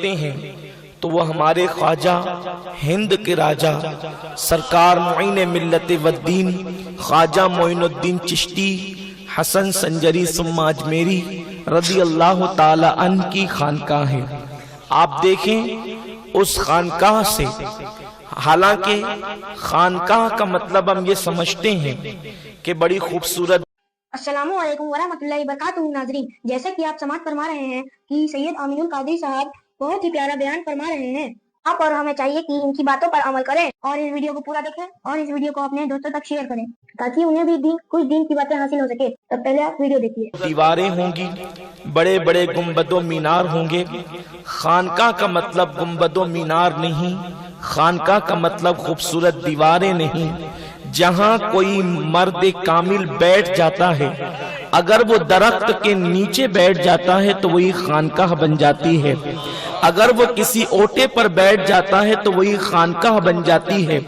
دیکھتے ہیں تو وہ ہمارے خواجہ ہند کے راجہ سرکار معین ملت والدین خواجہ معین الدین چشتی حسن سنجری ثم اجمیری رضی اللہ تعالی عنہ کی خانقاہ ہے۔ آپ دیکھیں اس خانقاہ سے، حالانکہ خانقاہ کا مطلب ہم یہ سمجھتے ہیں کہ بڑی خوبصورت۔ السلام علیکم ورحمۃ اللہ وبرکاتہ۔ ناظرین، جیسا کہ آپ سماعت فرما رہے ہیں کہ سید امین القادری صاحب بہت ہی پیارا بیان فرما رہے ہیں، آپ اور ہمیں چاہیے کہ ان کی باتوں پر عمل کریں اور اس ویڈیو کو پورا دیکھیں اور اس ویڈیو کو اپنے دوستوں تک شیئر کریں تاکہ انہیں بھی کچھ دین کی باتیں حاصل ہو سکے۔ تب پہلے آپ ویڈیو دیکھیے۔ دیواریں ہوں گی، بڑے بڑے گنبد و مینار ہوں گے۔ خانقاہ کا مطلب گنبد و مینار نہیں، خانقاہ کا مطلب خوبصورت دیواریں نہیں۔ جہاں کوئی مرد کامل بیٹھ جاتا ہے، اگر وہ درخت کے نیچے بیٹھ جاتا ہے تو وہی خانقاہ بن جاتی ہے، اگر وہ کسی اوٹے پر بیٹھ جاتا ہے تو وہی خانقاہ بن جاتی ہے،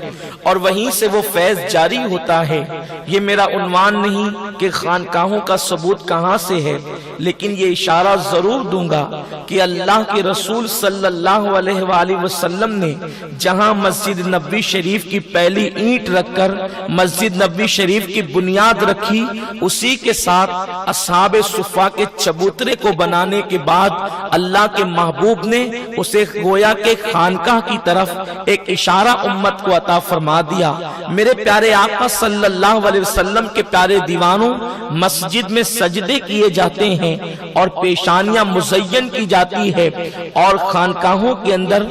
اور وہیں سے وہ فیض جاری ہوتا ہے۔ یہ میرا عنوان نہیں کہ خانقاہوں کا ثبوت کہاں سے ہے، لیکن یہ اشارہ ضرور دوں گا کہ اللہ کے رسول صلی اللہ علیہ وآلہ وسلم نے جہاں مسجد نبوی شریف کی پہلی اینٹ رکھ کر مسجد نبوی شریف کی بنیاد رکھی، اسی کے ساتھ اصحاب صفا کے چبوترے کو بنانے کے بعد اللہ کے محبوب نے اسے گویا کے خانقاہ کی طرف ایک اشارہ امت کو عطا فرما دیا۔ میرے پیارے آقا صلی اللہ علیہ وسلم کے پیارے دیوانوں، مسجد میں سجدے کیے جاتے ہیں اور پیشانیاں مزین کی جاتی ہے، اور خانقاہوں کے اندر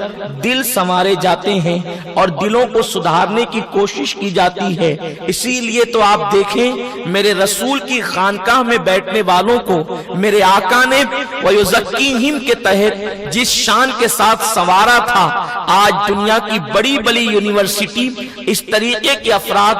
دل سنوارے جاتے ہیں اور دلوں کو سدھارنے کی کوشش کی جاتی ہے۔ اسی لیے تو آپ دیکھیں میرے رسول کی خانقاہ میں بیٹھنے والوں کو میرے آقا نے وَيُزَكِّيهِمْ کے تحت جس شان کے ساتھ سنوارا تھا، آج دنیا کی بڑی بڑی یونیورسٹی اس طریقے کے افراد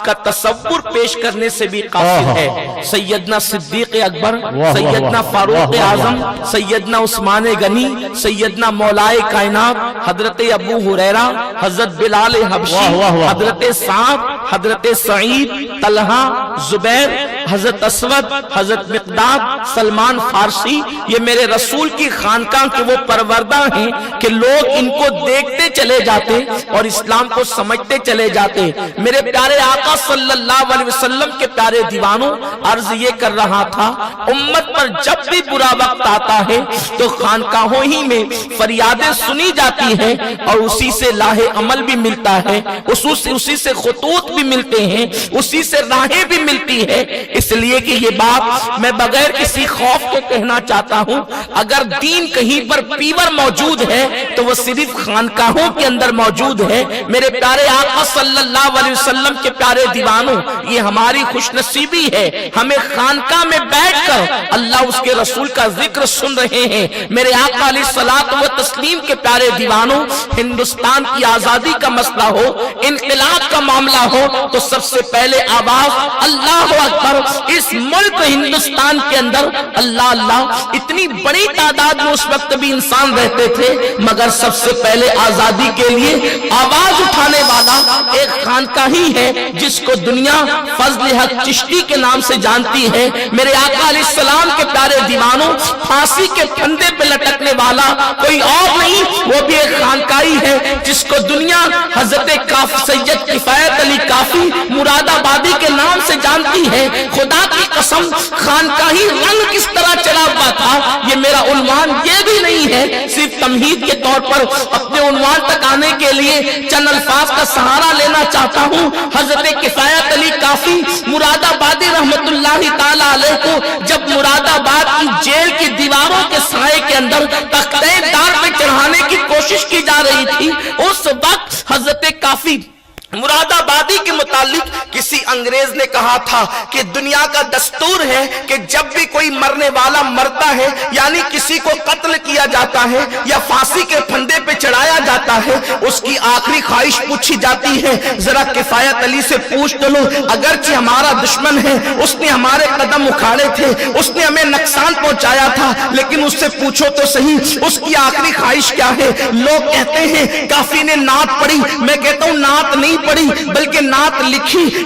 کا تصور پیش کرنے سے بھی قاصر ہے۔ سیدنا صدیق اکبر، سیدنا فاروق اعظم، سیدنا عثمان غنی، سیدنا مولائے کائنات حضرت ابو ہریرہ، حضرت بلال حبشی، حضرت سعد، حضرت سعید، طلحہ، زبیر، حضرت اسود، حضرت مقداد، سلمان فارسی، یہ میرے رسول کی خانقاہ کے وہ پروردہ ہیں کہ لوگ ان کو دیکھتے چلے جاتے اور اسلام کو سمجھتے چلے جاتے۔ میرے پیارے آقا صلی اللہ علیہ وسلم کے پیارے دیوانوں، عرض یہ کر رہا تھا، امت پر جب بھی برا وقت آتا ہے تو خانقاہوں ہی میں فریادیں سنی جاتی ہیں اور اسی سے لاہ عمل بھی ملتا ہے، اسی سے خطوط بھی ملتے ہیں، اسی سے راہیں بھی ملتی ہے۔ اس لیے کہ یہ بات میں بغیر کسی خوف کے کہنا چاہتا ہوں، اگر دین کہیں پر پیور موجود ہے تو وہ صرف خانقاہوں کے اندر موجود ہے۔ میرے پیارے آقا صلی اللہ علیہ وسلم کے پیارے دیوانوں، یہ ہماری خوش نصیبی ہے، ہمیں خانقاہ میں بیٹھ کر اللہ اس کے رسول کا ذکر سن رہے ہیں۔ میرے آقا علیہ الصلوۃ والتسلیم کے پیارے دیوانوں، ہندوستان کی آزادی کا مسئلہ ہو، انقلاب کا معاملہ ہو تو سب سے پہلے آواز اللہ اکبر۔ اس ملک ہندوستان کے اندر اللہ اللہ اتنی بڑی تعداد میں اس وقت بھی انسان رہتے تھے، مگر سب سے پہلے آزادی کے لیے آواز اٹھانے والا ایک خانقاہ ہی ہے جس کو دنیا فضل حق چشتی کے نام سے جانتی ہے۔ میرے آقا علیہ السلام کے پیارے دیوانوں، پھانسی کے پھندے پہ لٹکنے والا کوئی اور نہیں، وہ بھی ایک خانقاہ ہی ہے جس کو دنیا حضرت سید کفایت علی کافی مراد آبادی کے نام سے جانتی ہے۔ خدا کی قسم، خانقاہی رنگ کس طرح چلا ہوا تھا یہ میرا عنوان یہ بھی نہیں ہے، صرف تمہید کے طور پر اپنے عنوان تک آنے کے لیے چند الفاظ کا سہارا لینا چاہتا ہوں۔ حضرت کفایت علی کافی مراد آبادی رحمت اللہ تعالی علیہ کو جب مراد آباد کی جیل کی دیواروں کے سائے کے اندر تختہ دار پہ چڑھانے کی کوشش کی جا رہی تھی، اس وقت حضرت کافی مراد آبادی کے متعلق کسی انگریز نے کہا تھا کہ دنیا کا دستور ہے کہ جب بھی کوئی مرنے والا مرتا ہے، یعنی کسی کو قتل کیا جاتا ہے یا پھانسی کے پھندے پہ چڑھایا جاتا ہے، اس کی آخری خواہش پوچھی جاتی ہے، ذرا کفایت علی سے پوچھ تو لو، اگرچہ ہمارا دشمن ہے، اس نے ہمارے قدم اکھاڑے تھے، اس نے ہمیں نقصان پہنچایا تھا، لیکن اس سے پوچھو تو صحیح اس کی آخری خواہش کیا ہے۔ لوگ کہتے ہیں کافی نے نعت پڑھی، میں کہتا ہوں نعت نہیں پڑھی بلکہ نعت لکھی،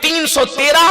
313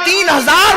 3000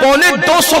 250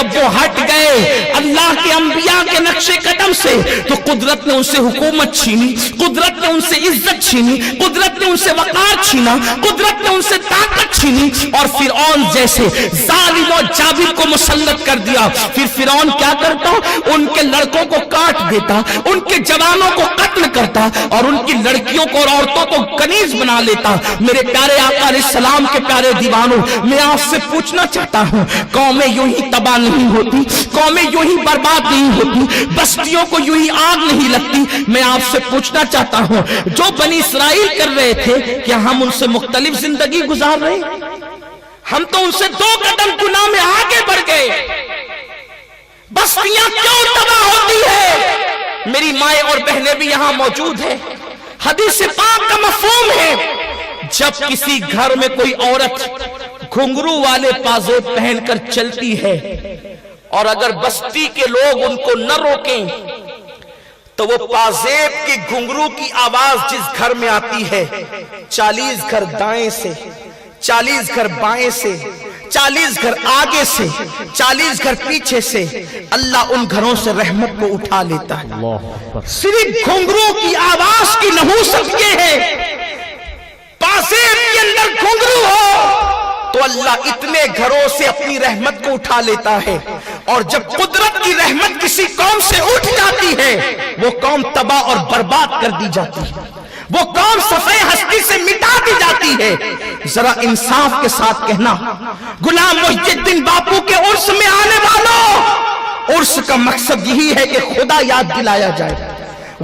جب وہ ہٹ گئے اللہ کے انبیاء کے نقش قدم سے تو قدرت نے ان سے حکومت چھینی، قدرت نے ان سے عزت چھینی، قدرت نے ان سے وقار چھینا، قدرت نے ان سے طاقت چھینی اور فرعون جیسے ظالم و جابر کو مسلط کر دیا۔ پھر فرعون کیا کرتا؟ ان کے لڑکوں کو کاٹ دیتا، ان کے جوانوں کو قتل کرتا اور ان کی لڑکیوں کو اور عورتوں کو کنیز بنا لیتا۔ میرے پیارے آقا علیہ السلام کے پیارے دیوانوں، میں آپ سے پوچھنا چاہتا ہوں، قومیں یوں ہی تباہ نہیں ہوتی، قومیں یوں ہی برباد نہیں ہوتی، بستیوں کو یوں ہی آگ نہیں لگتی۔ میں آپ سے پوچھنا چاہتا ہوں، جو بنی اسرائیل کر رہے تھے کیا ہم ان سے مختلف زندگی گزار رہے؟ ہم تو ان سے 2 قدم گناہ میں آگے بڑھ گئے۔ بستیاں کیوں تباہ ہوتی ہے؟ میری مائیں اور بہنیں بھی یہاں موجود ہیں، حدیث پاک کا مفہوم ہے، جب کسی گھر میں کوئی عورت گھنگرو والے پازیب پہن کر چلتی ہے اور اگر بستی کے لوگ ان کو نہ روکیں تو وہ پازیب کی گھنگرو کی آواز جس گھر میں آتی ہے، 40 گھر دائیں سے، 40 گھر بائیں سے، 40 گھر آگے سے، 40 گھر پیچھے سے، اللہ ان گھروں سے رحمت کو اٹھا لیتا ہے۔ صرف گھنگرو کی آواز کی نحوست یہ ہے، پازیب کے اندر گھنگرو ہو تو اللہ اتنے گھروں سے اپنی رحمت کو اٹھا لیتا ہے، اور جب قدرت کی رحمت کسی قوم سے اٹھ جاتی ہے وہ قوم تباہ اور برباد کر دی جاتی ہے، وہ قوم صفحے ہستی سے مٹا دی جاتی ہے۔ ذرا انصاف کے ساتھ کہنا، غلام محی الدین باپو کے عرس میں آنے والوں، عرس کا مقصد یہی ہے کہ خدا یاد دلایا جائے۔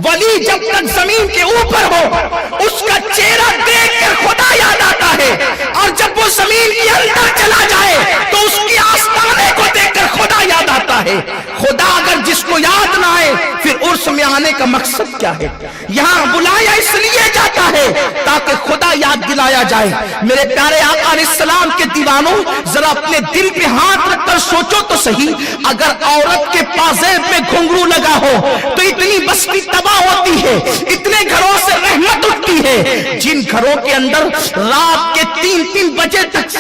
ولی جب تک زمین کے اوپر ہو اس کا چہرہ دیکھ کر خدا یاد آتا ہے، اور جب وہ زمین کے اندر چلا جائے تو اس کی آستانے کو دیکھ کر خدا یاد آتا ہے۔ خدا اگر جس کو یاد نہ آئے پھر عرس میں آنے کا مقصد کیا ہے؟ یہاں بلایا اس لیے جاتا ہے تاکہ خدا یاد دلایا جائے۔ میرے پیارے آقا علیہ السلام کے دیوانوں، ذرا اپنے دل پہ ہاتھ رکھ کر سوچو تو صحیح، اگر عورت کے پازیب میں گھنگرو لگا ہو تو اتنی بستی تباہ ہوتی ہے، اتنے گھروں سے رحمت اٹھتی ہے۔ جن گھروں کے اندر رات کے 3 بجے تک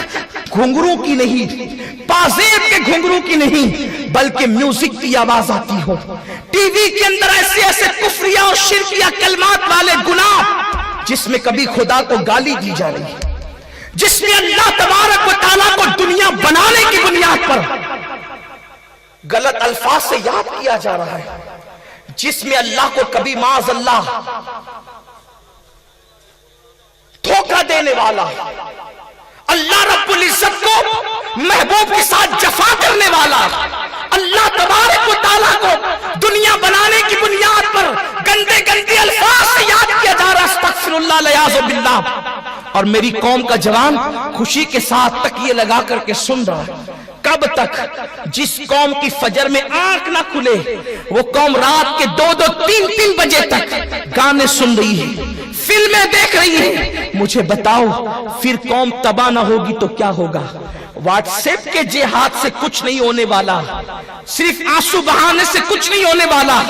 گھنگرو کی نہیں، پازیب کے گھنگرو کی نہیں بلکہ میوزک کی آواز آتی ہو، ٹی وی کے اندر ایسے ایسے کفریہ اور شرکیہ کلمات والے گناہ جس میں کبھی خدا کو گالی دی جا رہی ہے، جس میں اللہ تبارک و تعالیٰ کو دنیا بنانے کی بنیاد پر غلط الفاظ سے یاد کیا جا رہا ہے، جس میں اللہ کو کبھی معاذ اللہ دھوکہ دینے والا، اللہ رب العزت کو محبوب کے ساتھ جفا کرنے والا، اللہ تبارک و تعالیٰ کو دنیا بنانے کی بنیاد پر گندے گندے الفاظ سے یاد کیا جا رہا، استغفر اللہ لیاذ باللہ۔ اور میری قوم کا جوان خوشی کے ساتھ تکیے لگا کر کے سن رہا ہے، کب تک؟ جس قوم کی فجر میں آنکھ نہ کھلے وہ قوم رات کے 2 3 بجے تک گانے سن رہی ہے، فلمیں دیکھ رہی ہے۔ مجھے بتاؤ پھر قوم تباہ نہ ہوگی تو کیا ہوگا؟ واٹس ایپ کے جہاد سے کچھ نہیں ہونے والا، صرف آنسو بہانے سے کچھ نہیں ہونے والا۔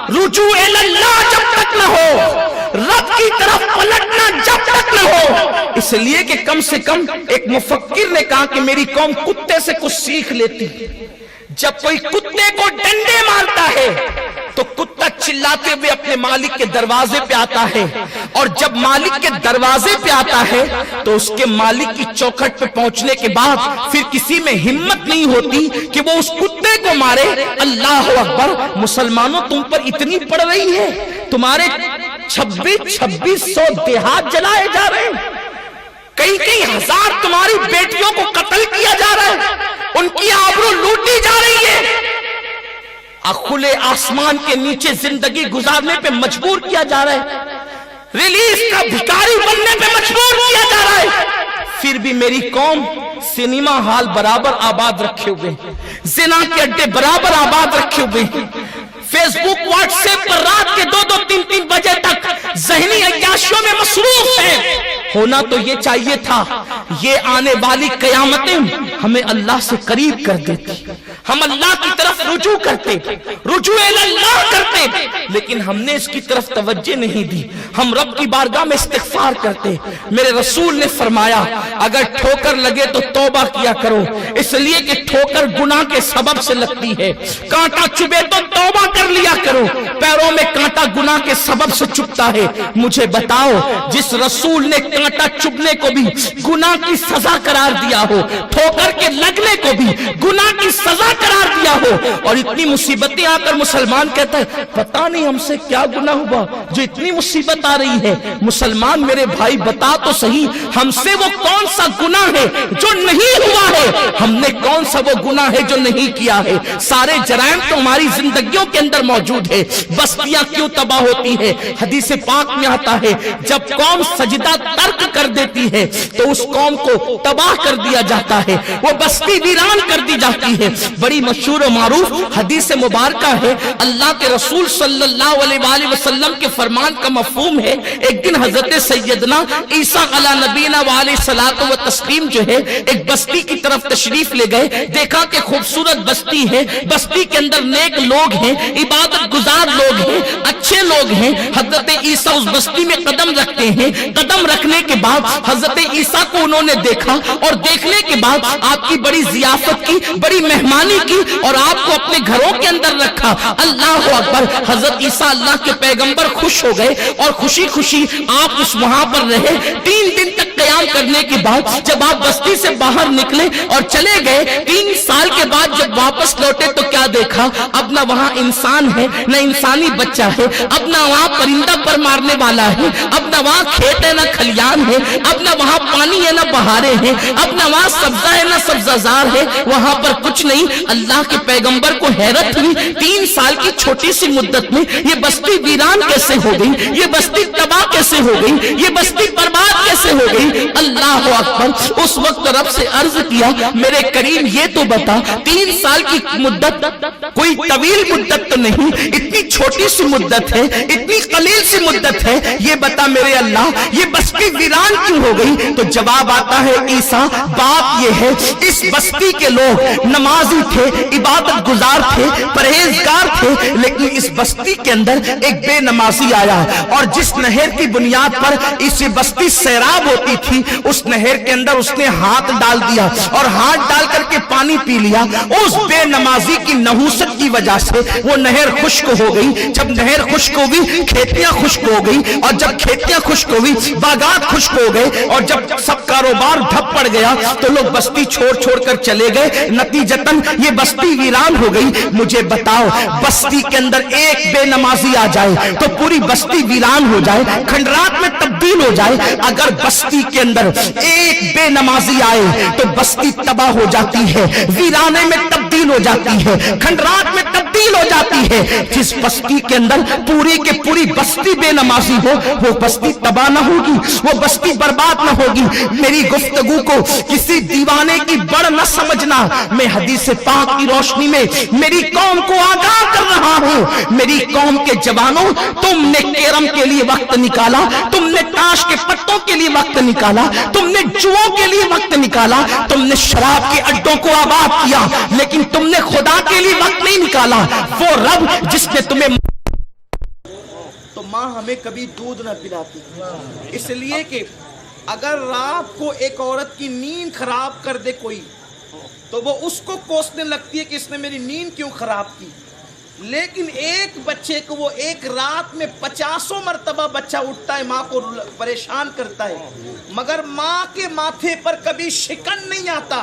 رجوع اللہ جب تک نہ ہو، رب کی طرف پلٹنا جب تک نہ ہو، اس لیے کہ کم سے کم ایک مفکر نے کہا کہ میری قوم کتے سے کچھ سیکھ لیتی۔ جب کوئی کتے کو ڈنڈے مارتا ہے تو کتا چلاتے ہوئے اپنے مالک کے دروازے پہ آتا ہے، اور جب مالک کے دروازے پہ آتا ہے تو اس کے مالک کی چوکھٹ پہ پہنچنے کے بعد پھر کسی میں ہمت نہیں ہوتی کہ وہ اس کتے کو مارے۔ اللہ اکبر! مسلمانوں تم پر اتنی پڑ رہی ہے، تمہارے 2600 دیہات جلائے جا رہے ہیں، کئی ہزار تمہاری بیٹیوں کو قتل کیا جا رہا ہے، ان کی آبرو لوٹی جا رہی ہے، کھلے آسمان کے نیچے زندگی گزارنے پہ مجبور کیا جا رہا ہے، ریلیز کا بھکاری بننے پہ مجبور کیا جا رہا ہے۔ پھر بھی میری قوم سینما ہال برابر آباد رکھے ہوئے، زنا کے اڈے برابر آباد رکھے ہوئے، فیس بک واٹس ایپ پر رات کے 2 3 بجے تک ذہنی عیاشیوں میں مصروف ہے۔ ہونا تو یہ چاہیے تھا، یہ آنے والی قیامتیں ہمیں اللہ سے قریب کر دیتی، ہم اللہ کی طرف رجوع کرتے، رجوع اللہ کرتے، لیکن ہم نے اس کی طرف توجہ نہیں دی. ہم رب کی بارگاہ میں استغفار کرتے. میرے رسول نے فرمایا اگر ٹھوکر لگے تو توبہ کیا کرو، اس لیے کہ ٹھوکر گناہ کے سبب سے لگتی ہے. کانٹا چبھے تو توبہ کر لیا کرو، پیروں میں کانٹا گناہ کے سبب سے چبھتا ہے. مجھے بتاؤ جس رسول نے کانٹا چبھنے کو بھی گناہ کی سزا قرار دیا ہو، ٹھوکر کے لگنے کو بھی گناہ کی سزا قرار دیا ہو، اور اتنی مصیبتیں آ کر مسلمان کہتا ہے پتہ نہیں ہم سے کیا گناہ ہوا جو اتنی مصیبت آ رہی ہے. مسلمان میرے بھائی بتا تو صحیح، ہم سے وہ کون سا گناہ ہے جو نہیں ہوا ہے؟ ہم نے کون سا وہ گناہ ہے جو نہیں کیا ہے؟ سارے جرائم تو ہماری زندگیوں کے اندر موجود ہے. بستیاں کیوں تباہ ہوتی ہے؟ حدیث پاک میں آتا ہے جب قوم سجدہ ترک کر دیتی ہے تو اس قوم کو تباہ کر دیا جاتا ہے، وہ بستی ویران کر دی جاتی ہے. بڑی مشہور و معروف حدیث مبارکہ ہے، اللہ کے رسول صلی اللہ علیہ وآلہ وسلم کے فرمان کا مفہوم ہے. ایک دن حضرت سیدنا عیسیٰ علی نبینا وعلیہ الصلوۃ والتسلیم جو ہے ایک بستی کی طرف تشریف لے گئے. دیکھا کہ خوبصورت بستی ہے، بستی کے اندر نیک لوگ ہیں، عبادت گزار لوگ ہیں، اچھے لوگ ہیں. حضرت عیسیٰ اس بستی میں قدم رکھتے ہیں. قدم رکھنے کے بعد حضرت عیسیٰ کو انہوں نے دیکھا، اور دیکھنے کے بعد آپ کی بڑی ضیافت کی، بڑی مہمانی کی، اور آپ کو اپنے گھروں کے اندر رکھا. اللہ اکبر. حضرت عیسیٰ اللہ کے پیغمبر خوش ہو گئے اور خوشی خوشی آپ اس وہاں پر رہے. 3 دن تک قیام کرنے کے بعد جب آپ بستی سے باہر نکلے اور چلے گئے، 3 سال کے بعد جب واپس لوٹے تو کیا دیکھا؟ اب نہ وہاں انسان ہے، نہ انسانی بچہ ہے، اب نہ وہاں پرندہ پر مارنے والا ہے، اب نہ وہاں کھیت ہے نہ کھلیان ہے، اب نہ وہاں پانی ہے نہ بہاریں ہیں، اب نہ وہاں سبزہ ہے نہ سبزہ زار ہے، وہاں پر کچھ نہیں. اللہ کے پیغمبر کو حیرت ہوئی 3 سال کی چھوٹی سی مدت میں یہ بستی ویران کیسے ہو گئی، یہ بستی تباہ کیسے ہو گئی، یہ بستی برباد کیسے ہو گئی. اللہ اکبر. اس وقت رب سے عرض کیا میرے کریم یہ تو بتا 3 سال کی مدت کوئی طویل مدت تو نہیں، اتنی چھوٹی سی مدت ہے، اتنی قلیل سی مدت ہے، یہ بتا میرے اللہ یہ بستی ویران کیوں ہو گئی؟ تو جواب آتا ہے عیسیٰ بات یہ ہے اس بستی کے لوگ نمازی تھے، عبادت گزار تھے، پرہیزگار تھے، لیکن اس بستی کے اندر ایک بے نمازی آیا، اور جس نہر کی بنیاد پر اس بستی سیراب ہوتی تھی اس نہر کے اندر اس نے ہاتھ ڈال دیا اور ہاتھ ڈال کر کے پانی پی لیا. اس بے نمازی کی نحوست کی وجہ سے وہ نہر خشک ہو گئی. جب نہر خشک ہو گئی کھیتیاں خشک ہو گئی، اور جب کھیتیاں خشک ہو گئی باغات خشک ہو گئے، اور جب سب کاروبار ٹھپ پڑ گیا تو لوگ بستی چھوڑ چھوڑ کر چلے گئے. نتیجتاً یہ بستی ویران ہو گئی. مجھے بتاؤ بستی کے اندر ایک بے نمازی آ جائے تو پوری بستی ویران ہو جائے، کھنڈرات میں تبدیل ہو جائے. اگر بستی کے اندر ایک بے نمازی آئے تو بستی تباہ ہو جاتی ہے، ویرانے میں تبدیل ہو جاتی ہے، کھنڈرات میں تبدیل ہو جاتی ہے. جس بستی کے اندر پوری کے پوری بستی بے نمازی ہو وہ بستی تباہ نہ ہوگی، وہ بستی برباد نہ ہوگی. میری گفتگو کو کسی دیوانے کی بڑھ نہ سمجھنا، میں حدیث پاک کی روشنی میں میری قوم کو آگاہ کر رہا ہوں. میری قوم کے جوانوں تم نے کیرم کے لیے وقت نکالا، تم نے تاش کے پتوں کے لیے وقت نکالا، تم نے جوؤں کے لیے وقت نکالا، تم نے شراب کے اڈوں کو آباد کیا، لیکن تم نے خدا کے لیے وقت نہیں نکالا. وہ رب جس نے تمہیں تو ماں ہمیں کبھی دودھ نہ پلاتی، اس لیے کہ اگر رات کو ایک عورت کی نیند خراب کر دے کوئی تو وہ اس کو کوسنے لگتی ہے کہ اس نے میری نیند کیوں خراب کی. لیکن ایک بچے کو وہ ایک رات میں 50 مرتبہ بچہ اٹھتا ہے، ماں کو پریشان کرتا ہے، مگر ماں کے ماتھے پر کبھی شکن نہیں آتا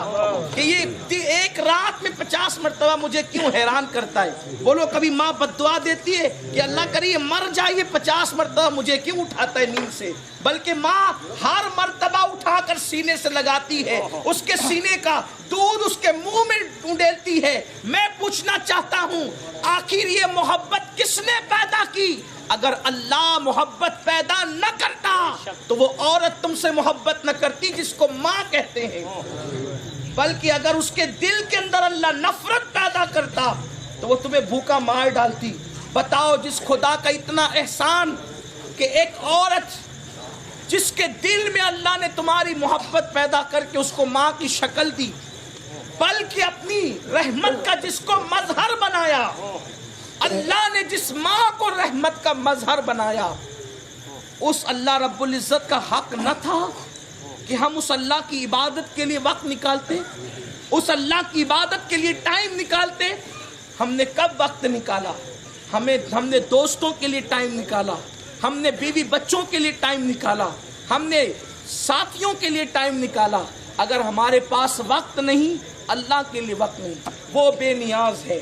کہ یہ ایک رات میں 50 مرتبہ مجھے کیوں حیران کرتا ہے. بولو کبھی ماں بد دعا دیتی ہے کہ اللہ کرے یہ مر جائے 50 مرتبہ مجھے کیوں اٹھاتا ہے نیند سے؟ بلکہ ماں ہر مرتبہ اٹھا کر سینے سے لگاتی ہے، اس کے سینے کا دودھ اس کے منہ میں ڈھونڈتی ہے. میں پوچھنا چاہتا ہوں آخر یہ محبت کس نے پیدا کی؟ اگر اللہ محبت پیدا نہ کرتا تو وہ عورت تم سے محبت نہ کرتی جس کو ماں کہتے ہیں، بلکہ اگر اس کے دل کے اندر اللہ نفرت پیدا کرتا تو وہ تمہیں بھوکا مار ڈالتی. بتاؤ جس خدا کا اتنا احسان کہ ایک عورت جس کے دل میں اللہ نے تمہاری محبت پیدا کر کے اس کو ماں کی شکل دی، بلکہ اپنی رحمت کا جس کو مظہر بنایا، اللہ نے جس ماں کو رحمت کا مظہر بنایا، اس اللہ رب العزت کا حق نہ تھا کہ ہم اس اللہ کی عبادت کے لیے وقت نکالتے، اس اللہ کی عبادت کے لیے ٹائم نکالتے؟ ہم نے کب وقت نکالا؟ ہم نے دوستوں کے لیے ٹائم نکالا، ہم نے بیوی بچوں کے لیے ٹائم نکالا، ہم نے ساتھیوں کے لیے ٹائم نکالا۔ اگر ہمارے پاس وقت نہیں، اللہ کے لیے وقت نہیں، وہ بے نیاز ہے،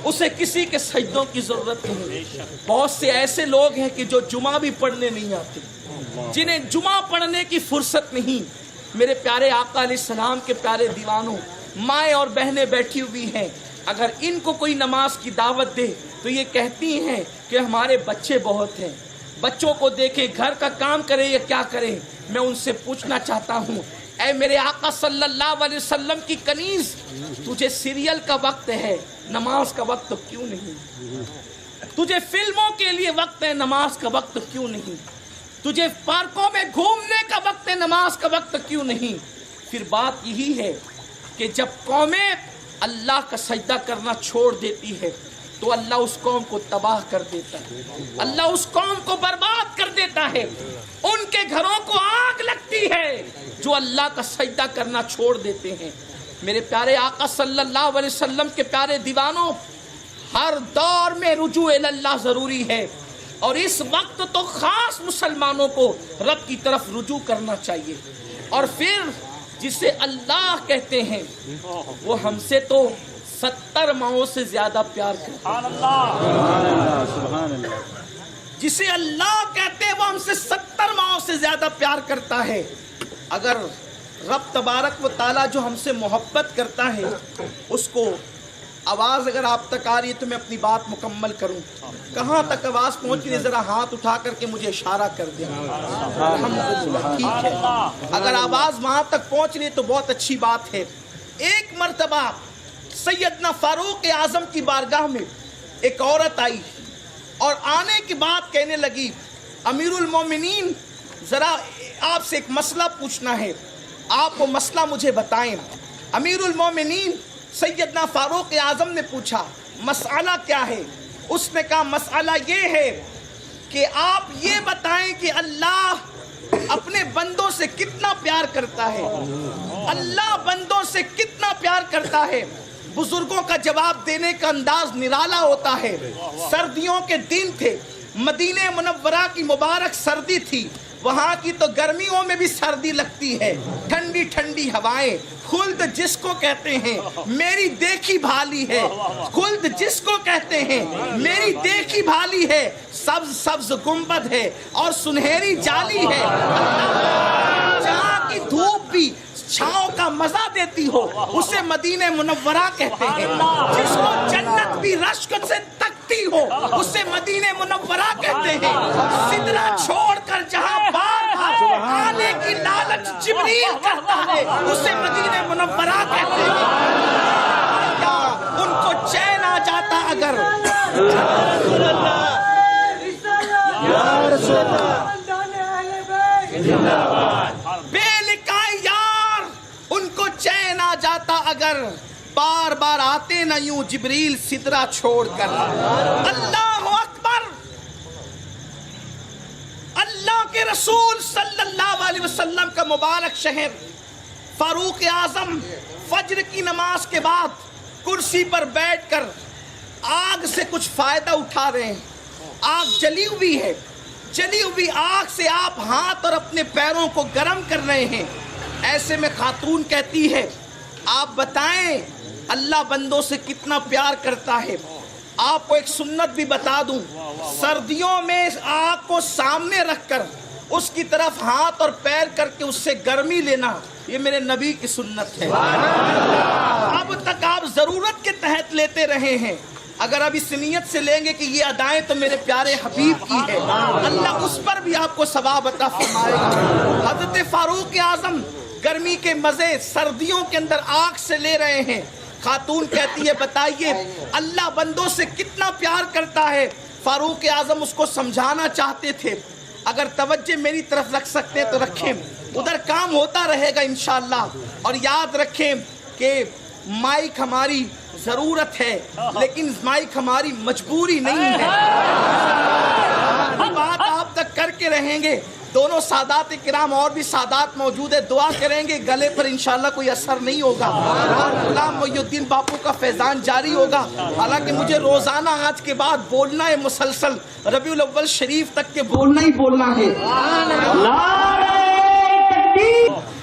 اسے کسی کے سجدوں کی ضرورت نہیں۔ بہت سے ایسے لوگ ہیں کہ جو جمعہ بھی پڑھنے نہیں آتے، جنہیں جمعہ پڑھنے کی فرصت نہیں۔ میرے پیارے آقا علیہ السلام کے پیارے دیوانوں، مائیں اور بہنیں بیٹھی ہوئی ہیں، اگر ان کو کوئی نماز کی دعوت دے تو یہ کہتی ہیں کہ ہمارے بچے بہت ہیں، بچوں کو دیکھیں، گھر کا کام کریں یا کیا کریں۔ میں ان سے پوچھنا چاہتا ہوں، اے میرے آقا صلی اللہ علیہ وسلم کی کنیز، تجھے سیریل کا وقت ہے، نماز کا وقت کیوں نہیں؟ تجھے فلموں کے لیے وقت ہے، نماز کا وقت کیوں نہیں؟ تجھے پارکوں میں گھومنے کا وقت ہے، نماز کا وقت کیوں نہیں؟ پھر بات یہی ہے کہ جب قومیں اللہ کا سجدہ کرنا چھوڑ دیتی ہے تو اللہ اس قوم کو تباہ کر دیتا ہے، اللہ اس قوم کو برباد کر دیتا ہے، ان کے گھروں کو آگ لگتی ہے جو اللہ کا سجدہ کرنا چھوڑ دیتے ہیں۔ میرے پیارے آقا صلی اللہ علیہ وسلم کے پیارے دیوانوں، ہر دور میں رجوع اللہ ضروری ہے، اور اس وقت تو خاص مسلمانوں کو رب کی طرف رجوع کرنا چاہیے۔ اور پھر جسے اللہ کہتے ہیں وہ ہم سے تو 70 ماؤں سے زیادہ پیار کرتا ہے، جسے اللہ کہتے ہیں وہ ہم سے 70 ماؤں سے زیادہ پیار کرتا ہے۔ اگر رب تبارک و تعالیٰ جو ہم سے محبت کرتا ہے، اس کو آواز اگر آپ تک آ رہی ہے تو میں اپنی بات مکمل کروں۔ کہاں تک آواز پہنچ رہی ہے ذرا ہاتھ اٹھا کر کے مجھے اشارہ کر دیں۔ الحمدللہ، ٹھیک ہے، اگر آواز وہاں تک پہنچ رہی ہے تو بہت اچھی بات ہے۔ ایک مرتبہ سیدنا فاروق اعظم کی بارگاہ میں ایک عورت آئی اور آنے کے بعد کہنے لگی، امیر المومنین، ذرا آپ سے ایک مسئلہ پوچھنا ہے، آپ وہ مسئلہ مجھے بتائیں۔ امیر المومنین سیدنا فاروق اعظم نے پوچھا، مسئلہ کیا ہے؟ اس نے کہا، مسئلہ یہ ہے کہ آپ یہ بتائیں کہ اللہ اپنے بندوں سے کتنا پیار کرتا ہے، اللہ بندوں سے کتنا پیار کرتا ہے۔ بزرگوں کا جواب دینے کا انداز نرالا ہوتا ہے۔ سردیوں کے دن تھے، مدینہ منورہ کی مبارک سردی تھی، وہاں کی تو گرمیوں میں بھی سردی لگتی ہے، ٹھنڈی ٹھنڈی ہوائیں، خلد جس کو کہتے ہیں میری دیکھی بھالی ہے، خلد جس کو کہتے ہیں میری دیکھی بھالی ہے، سبز سبز گنبد ہے اور سنہری جالی ہے، جہاں کی دھوپ بھی چھاؤں کا مزہ دیتی ہو اسے مدینہ منورہ کہتے ہیں، جس کو جنت بھی رشک سے تکتی ہو اسے مدینہ منورہ کہتے ہیں، سدرہ چھوڑ کر جہاں بار بار آنے کی لالچ جبریل کرتا ہے اسے مدینہ منورہ کہتے ہیں۔ ان کو چین آ جاتا اگر بے لکھائے یار، ان کو چین آ جاتا اگر بار بار آتے نہ یوں جبریل سدرہ چھوڑ کر۔ اللہ اکبر، اللہ کے رسول صلی اللہ علیہ وسلم کا مبارک شہر فاروق اعظم فجر کی نماز کے بعد کرسی پر بیٹھ کر آگ سے کچھ فائدہ اٹھا رہے ہیں۔ آگ جلی ہوئی ہے، جلی ہوئی آگ سے آپ ہاتھ اور اپنے پیروں کو گرم کر رہے ہیں۔ ایسے میں خاتون کہتی ہے، آپ بتائیں اللہ بندوں سے کتنا پیار کرتا ہے۔ آپ کو ایک سنت بھی بتا دوں، سردیوں میں آگ کو سامنے رکھ کر اس کی طرف ہاتھ اور پیر کر کے اس سے گرمی لینا، یہ میرے نبی کی سنت ہے۔ اب تک آپ ضرورت کے تحت لیتے رہے ہیں، اگر اب اس نیت سے لیں گے کہ یہ ادائیں تو میرے پیارے حبیب کی ہے، اللہ اس پر بھی آپ کو ثواب عطا فرمائے گا۔ حضرت فاروق اعظم گرمی کے مزے سردیوں کے اندر آگ سے لے رہے ہیں۔ خاتون کہتی ہے، بتائیے اللہ بندوں سے کتنا پیار کرتا ہے۔ فاروق اعظم اس کو سمجھانا چاہتے تھے، اگر توجہ میری طرف رکھ سکتے ہیں تو رکھیں، ادھر کام ہوتا رہے گا انشاءاللہ۔ اور یاد رکھیں کہ مائک ہماری ضرورت ہے لیکن مائک ہماری مجبوری نہیں ہے. بات آپ تک کر کے رہیں گے. دونوں سادات کرام اور بھی سادات موجود ہے, دعا کریں گے گلے پر انشاءاللہ کوئی اثر نہیں ہوگا اور غلام محی الدین باپو کا فیضان جاری ہوگا. حالانکہ مجھے روزانہ آج کے بعد بولنا ہے, مسلسل ربیع الاول شریف تک کے بولنا ہی بولنا ہے.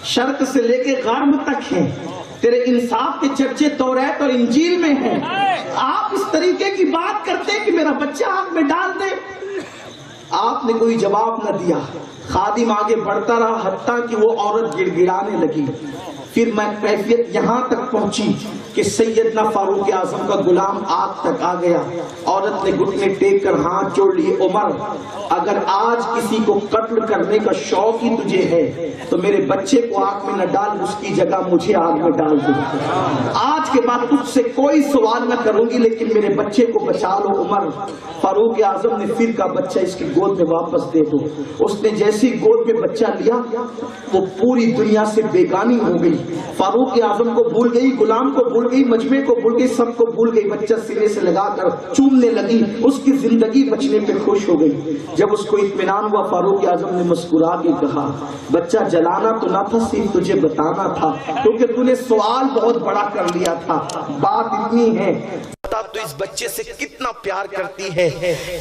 شرق سے لے کے غرب تک ہے, تیرے انصاف کے چرچے توریت اور انجیل میں ہیں. آپ اس طریقے کی بات کرتے کہ میرا بچہ آگ میں ڈال دے, آپ نے کوئی جواب نہ دیا. خادم آگے بڑھتا رہا حتیٰ کہ وہ عورت گڑ گڑانے لگی. پھر میں کیفیت یہاں تک پہنچی کہ سیدنا فاروق اعظم کا غلام آگ تک آ گیا. عورت نے گھٹنے ٹیک کر ہاتھ جوڑ لیے, عمر اگر آج کسی کو قتل کرنے کا شوق ہی تجھے ہے تو میرے بچے کو آگ میں نہ ڈال, اس کی جگہ مجھے آگ میں ڈال دے. آج کے بعد تجھ سے کوئی سوال نہ کروں گی لیکن میرے بچے کو بچا لو. عمر فاروق اعظم نے پھر کہا بچہ اس کی گود میں واپس دے دو. اس نے جیسی گود میں بچہ لیا وہ پوری دنیا سے بیگانی ہو گئی. فاروق اعظم کو بھول گئی, غلام کو بھول گئی, مجمع کو بھول گئی, سب کو بھول گئی. بچہ سینے سے لگا کر چومنے لگی, اس کی زندگی بچنے پہ خوش ہو گئی. جب اس کو اطمینان ہوا فاروق اعظم نے مسکرا کے کہا بچہ جلانا تو نہ تھا, صرف تجھے بتانا تھا کیونکہ تو نے سوال بہت بڑا کر لیا تھا. بات اتنی ہے تو اس بچے سے کتنا پیار کرتی ہے.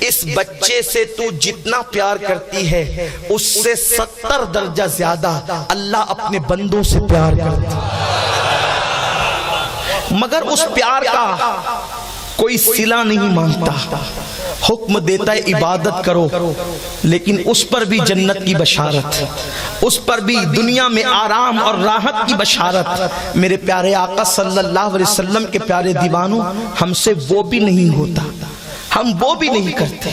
اس بچے سے تو جتنا پیار کرتی ہے اس سے 70 درجہ زیادہ اللہ اپنے بندوں سے پیار کرتا ہے, مگر اس پیار کا کوئی صلہ نہیں مانگتا. حکم دیتا ہے عبادت کرو لیکن اس پر بھی جنت کی بشارت, اس پر بھی دنیا میں آرام اور راحت کی بشارت. میرے پیارے آقا صلی اللہ علیہ وسلم کے پیارے دیوانوں, ہم سے وہ بھی نہیں ہوتا, ہم وہ بھی نہیں کرتے.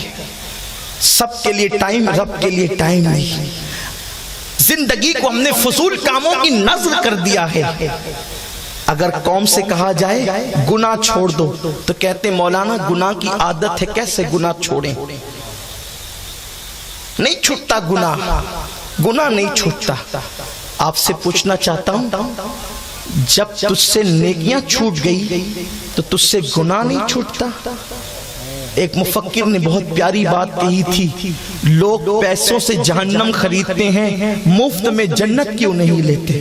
سب کے لیے ٹائم, رب کے لیے ٹائم نہیں. زندگی کو ہم نے فضول کاموں کی نذر کر دیا ہے. اگر قوم سے کہا جائے گناہ چھوڑ دو تو کہتے مولانا گناہ کی عادت ہے, کیسے گناہ چھوڑیں؟ نہیں چھوٹتا گناہ, گناہ نہیں چھوٹتا. آپ سے پوچھنا چاہتا ہوں جب تجھ سے نیکیاں چھوٹ گئی تو تجھ سے گناہ نہیں چھوٹتا؟ ایک مفکر نے بہت پیاری بات کہی تھی, لوگ پیسوں سے جہنم خریدتے ہیں, مفت میں جنت کیوں نہیں لیتے؟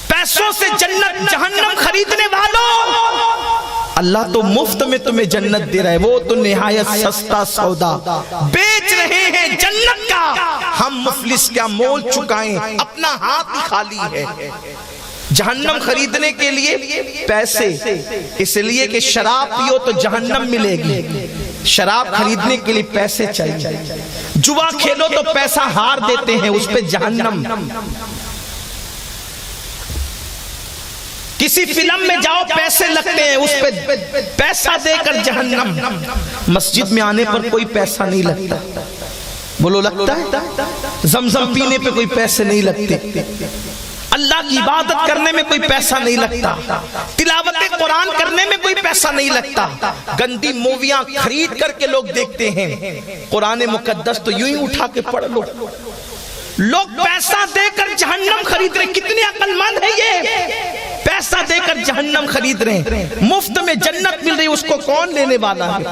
پیسوں سے جنت جہنم خریدنے والوں, اللہ تو مفت میں تمہیں جنت دے رہا ہے, وہ تو نہایت سستا سودا بیچ رہے ہیں جنت کا. ہم مفلس کیا مول چکائیں, اپنا ہاتھ ہی خالی ہے. جہنم خریدنے کے لیے پیسے, اس لیے کہ شراب پیو تو جہنم ملے گی, شراب خریدنے کے لیے پیسے چاہیے. جوا کھیلو تو پیسہ ہار دیتے ہیں, اس پہ جہنم. کسی فلم میں جاؤ پیسے لگتے ہیں, اس پہ پیسہ دے کر جہنم. مسجد میں آنے پر کوئی پیسہ نہیں لگتا, بولو لگتا ہے؟ زمزم پینے پہ کوئی پیسے نہیں لگتے, اللہ کی عبادت کرنے میں کوئی پیسہ نہیں لگتا, تلاوت قرآن کرنے میں کوئی پیسہ نہیں لگتا. گندی موویاں خرید کر کے لوگ دیکھتے ہیں, قرآن مقدس تو یوں ہی اٹھا کے پڑھ لو. لوگ پیسہ دے کر جہنم خرید رہے, کتنے عقل مند ہے یہ, پیسہ دے کر جہنم خرید رہے ہیں. مفت میں جنت مل رہی, اس کو کون لینے والا ہے,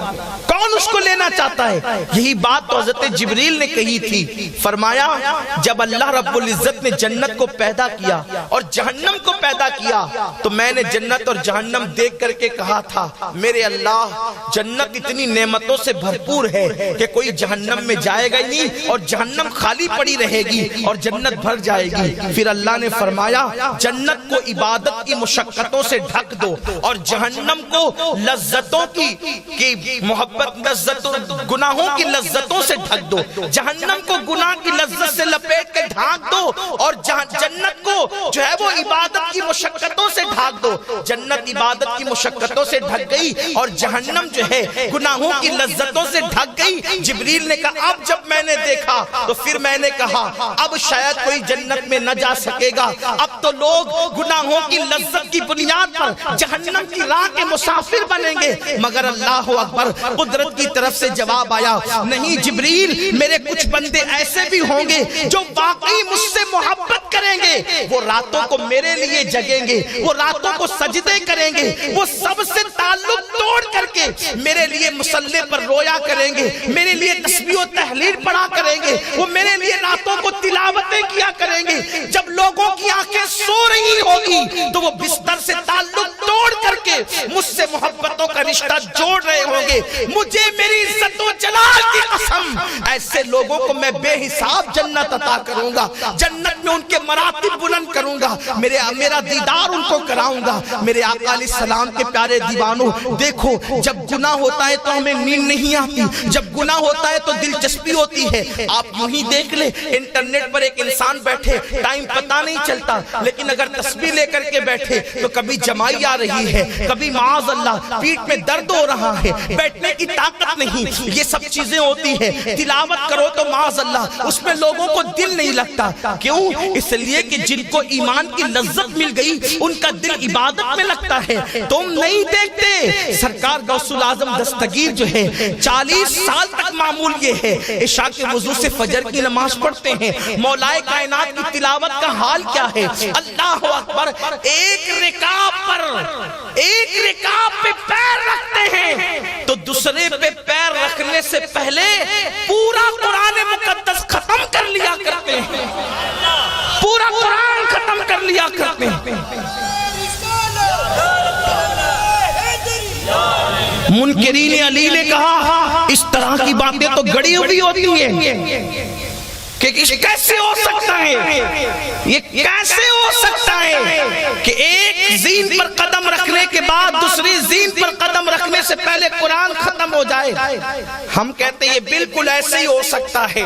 کون اس کو لینا چاہتا ہے؟ یہی بات تو حضرت جبریل نے کہی تھی. فرمایا جب اللہ رب العزت نے جنت کو پیدا کیا اور جہنم کو پیدا کیا تو میں نے جنت اور جہنم دیکھ کر کے کہا تھا میرے اللہ جنت اتنی نعمتوں سے بھرپور ہے کہ کوئی جہنم میں جائے گا نہیں اور جہنم خالی پڑی رہے گی اور جنت بھر جائے گی. پھر اللہ نے فرمایا جنت کو عبادت کی مشقتوں سے ڈھک دو اور جہنم کو لذتوں کی محبت, لذتوں, گناہوں کی لذتوں سے ڈھک دو. جہنم کو گناہ کی لذت سے لپیٹ کے ڈھانک دو اور جنت کو جو ہے وہ عبادت کی مشقتوں سے ڈھانک دو. جنت عبادت کی مشقتوں سے ڈھک گئی اور جہنم جو ہے گناہوں کی لذتوں سے ڈھک گئی. جبریل نے کہا اب جب میں نے دیکھا تو پھر میں نے کہا اب شاید کوئی جنت میں نہ جا سکے گا, اب تو لوگ گناہوں کی لذت کی بنیاد پر جہنم کی راہ کے مسافر بنیں گے. مگر اللہ اکبر، قدرت کی طرف سے جواب آیا، نہیں جبریل، میرے کچھ بندے ایسے بھی ہوں گے جو واقعی مجھ سے محبت کریں گے، وہ راتوں کو میرے لیے جگیں گے، وہ راتوں کو سجدے کریں گے، وہ سب سے تعلق توڑ کر کے میرے لیے مصلی پر رویا کریں گے، میرے لیے تسبیح و تحلیل پڑھا کریں گے، وہ میرے لیے راتوں کو تلاوتیں کیا کریں گے. جب لوگوں کی آنکھیں سو رہی ہوگی تو وہ بستر سے تعلق توڑ کر کے مجھ سے محبتوں کا رشتہ جوڑ رہے ہوں گے. مجھے میری عزت و جلال کی قسم، ایسے لوگوں کو میں بے حساب جنت عطا کروں گا، جنت میں ان کے مراتب بلند کروں گا، میرا دیدار ان کو کراؤں گا. میرے آقا علیہ السلام کے پیارے دیوانوں، دیکھو جب گناہ ہوتا ہے تو ہمیں نیند نہیں آتی، جب گناہ ہوتا ہے تو دلچسپی ہوتی ہے. آپ یوں ہی دیکھ لیں، انٹرنیٹ پر ایک انسان بیٹھے، ٹائم پتہ نہیں چلتا، لیکن اگر تسبیح لے کر کے بیٹھے تو کبھی جمائی آ رہی ہے، کبھی معاذ اللہ پیٹ میں درد ہو رہا ہے، بیٹھنے کی طاقت نہیں، یہ سب چیزیں ہوتی ہیں. تلاوت کرو تو معاذ اللہ اس میں لوگوں کو دل نہیں لگتا. کیوں؟ اس لیے کہ جن کو ایمان کی لذت مل گئی ان کا دل عبادت میں لگتا ہے. تم نہیں دیکھتے سرکار غوث العظم دستگیر جو ہے 40 سال تک معمول یہ ہے، عشاء کے وضو سے فجر کی نماز پڑھتے ہیں، مولا کائنات کی تلاوت کا حال کیا ہے. اللہ اکبر، ایک رکاب پہ پیر رکھتے ہیں تو دوسرے پہ پیر رکھنے سے پہلے پورا قرآن مقدس ختم کر لیا کرتے ہیں، پورا قرآن ختم کر لیا کرتے ہیں. منکرین علی نے کہا اس طرح کی باتیں تو گڑی ہوئی ہوتی ہیں کہ کیسے ہو سکتا ہے، یہ کیسے ہو سکتا ہے کہ ایک زین پر قدم رکھنے کے بعد دوسری زین پر قدم رکھنے سے پہلے قرآن ختم ہو جائے. ہم کہتے ہیں یہ بالکل ایسے ہی ہو سکتا ہے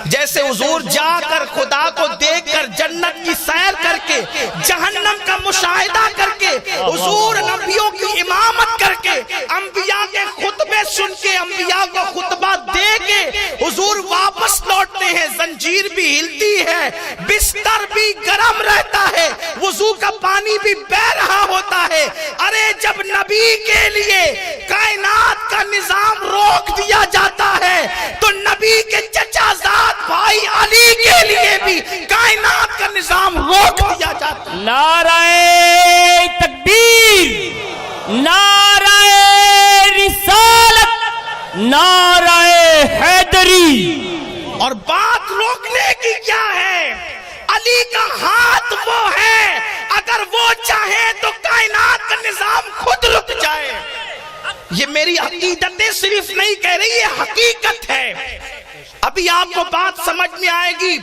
جیسے حضور جا کر خدا کو دیکھ کر جنت کی سیر کر کے جہنم کا مشاہدہ کر کے حضور نبیوں کی امامت کر کے انبیاء کے خطبے سن کے انبیاء کو خطبہ دے کے حضور واپس لوٹتے ہیں. زنجیر بھی ہلتی ہے، بستر بھی گرم رہتا ہے، وضو کا پانی بھی بہ رہا ہوتا ہے. ارے جب نبی کے لیے کائنات کا نظام روک دیا جاتا ہے تو نبی کے چچا زاد بھائی علی کے لیے بھی کائنات کا نظام روک دیا جاتا ہے. نعرہ تکبیر، نعرہ رسالت، نعرہ حیدری. اور بات روکنے کی کیا ہے؟ علی کا ہاتھ وہ ہے، اگر وہ چاہے تو کائنات کا نظام خود رک جائے. یہ میری عقیدت صرف نہیں کہہ رہی، یہ حقیقت ہے. ابھی آپ کو بات سمجھ میں آئے گی.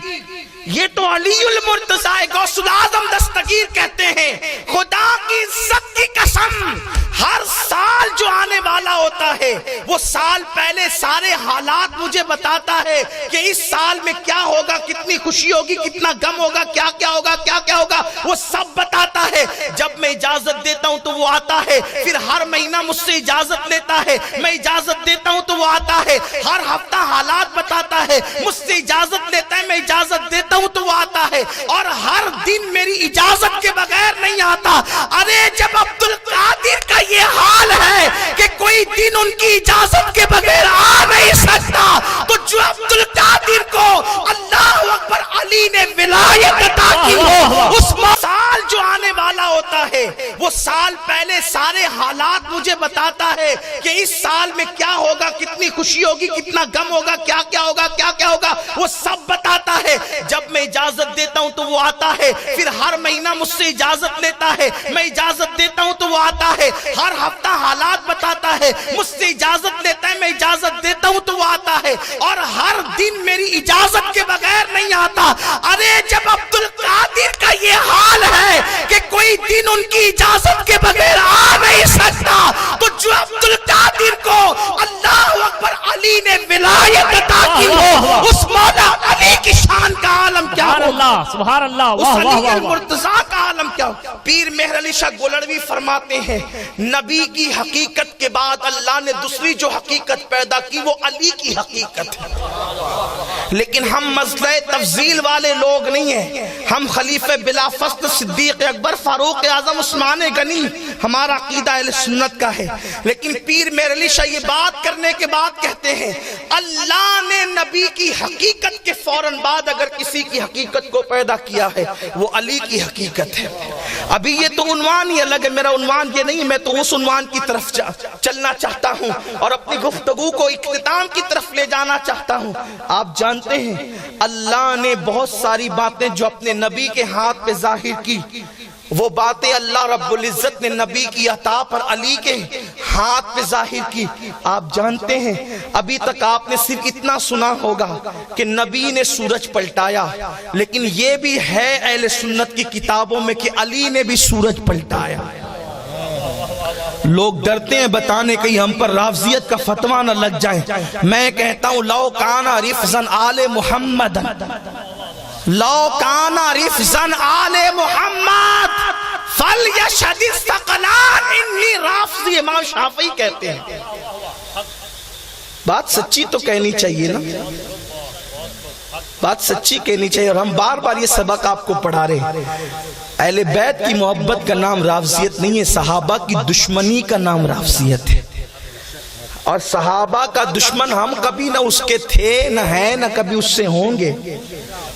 یہ تو علی المرتضی غوث العظم دستگیر کہتے ہیں، خدا کی عزت کی قسم ہر سال جو آنے والا ہوتا ہے وہ سال پہلے سارے حالات مجھے بتاتا ہے کہ اس سال میں کیا ہوگا، کتنی خوشی ہوگی، کتنا غم ہوگا، کیا کیا ہوگا، کیا کیا ہوگا، وہ سب بتاتا ہے. جب میں اجازت دیتا ہوں تو وہ آتا ہے، پھر ہر مہینہ مجھ سے اجازت لیتا ہے، میں اجازت دیتا ہوں تو وہ آتا ہے، ہر ہفتہ حالات بتاتا ہے، مجھ سے اجازت لیتا ہے، میں اجازت دیتا ہوں تو وہ آتا ہے، اور ہر دن میری اجازت کے بغیر نہیں آتا. ارے جب عبد القادر کا یہ حال ہے کہ کوئی دن ان کی اجازت کے بغیر آ نہیں سکتا، تو جو عبد القادر کو اللہ اکبر علی نے ولایت عطا کی ہو، اس سال جو آنے والا ہوتا ہے وہ سال پہلے سارے حالات مجھے بتاتا ہے کہ اس سال میں کیا ہوگا، کتنی خوشی ہوگی، کتنا غم ہوگا، کیا کیا ہوگا، کیا کیا ہوگا، وہ سب بتاتا ہے. جب میں اجازت دیتا ہوں تو وہ آتا ہے، پھر ہر مہینہ مجھ سے اجازت لیتا ہے، میں اجازت دیتا ہوں تو وہ آتا ہے، ہر ہفتہ حالات بتاتا ہے، مجھ سے اجازت لیتا ہے، میں اجازت دیتا ہوں تو وہ آتا ہے، اور ہر دن میری اجازت کے بغیر نہیں آتا. ارے جب عبد القادر کا یہ حال ہے کہ کوئی دن ان کی اجازت کے بغیر آ نہیں سکتا، تو جو عبد القادر کو اللہ اکبر علی نے ولایت عطا کی ہو، اس مولا علی کی شان کا عالم کیا ہوگا، سبحان اللہ، اس علی المرتضی کا عالم کیا ہوگا. پیر مہر علی شاہ گولڑوی فرماتے ہیں نبی کی حقیقت کے بعد اللہ نے دوسری جو حقیقت پیدا کی وہ علی کی حقیقت ہے. لیکن ہم مسئلہ تفضیل والے لوگ نہیں ہیں. ہم خلیفہ بلا فصل صدیق اکبر فاروق اعظم عثمان غنی ہمارا عقیدہ اہل سنت کا ہے. لیکن پیر میر علی شاہ یہ بات کرنے کے بعد کہتے ہیں اللہ نے نبی کی حقیقت کے فوراً بعد اگر کسی کی حقیقت کو پیدا کیا ہے وہ علی کی حقیقت ہے. ابھی یہ تو عنوان ہی الگ ہے, میرا عنوان یہ نہیں, میں تو اس عنوان کی طرف چلنا چاہتا ہوں اور اپنی گفتگو کو اختتام کی طرف لے جانا چاہتا ہوں. آپ جانتے ہیں اللہ نے بہت ساری باتیں جو اپنے نبی کے ہاتھ پہ ظاہر کی, وہ باتیں اللہ رب العزت نے نبی کی عطا پر علی کے ہاتھ پہ ظاہر کی. آپ جانتے ہیں ابھی تک آپ نے صرف اتنا سنا ہوگا کہ نبی نے سورج پلٹایا, لیکن یہ بھی ہے اہل سنت کی کتابوں میں کہ علی نے بھی سورج پلٹایا. لوگ ڈرتے ہیں بتانے کہیں ہم پر رافضیت کا فتویٰ نہ لگ جائے. میں کہتا ہوں لو کانا رفضاً آل محمد, لو کانا رفضاً آل محمد فلیشہد الثقلان انی رافضی. امام شافعی کہتے ہیں بات سچی تو کہنی چاہیے نا, بات سچی کہنی چاہیے. اور ہم بار بار یہ سبق آپ کو پڑھا رہے ہیں. اہل بیت کی محبت کا نام رافضیت نہیں ہے, صحابہ کی دشمنی کا نام رافضیت ہے. اور صحابہ کا دشمن ہم کبھی نہ اس کے تھے نہ ہیں نہ کبھی اس سے ہوں گے.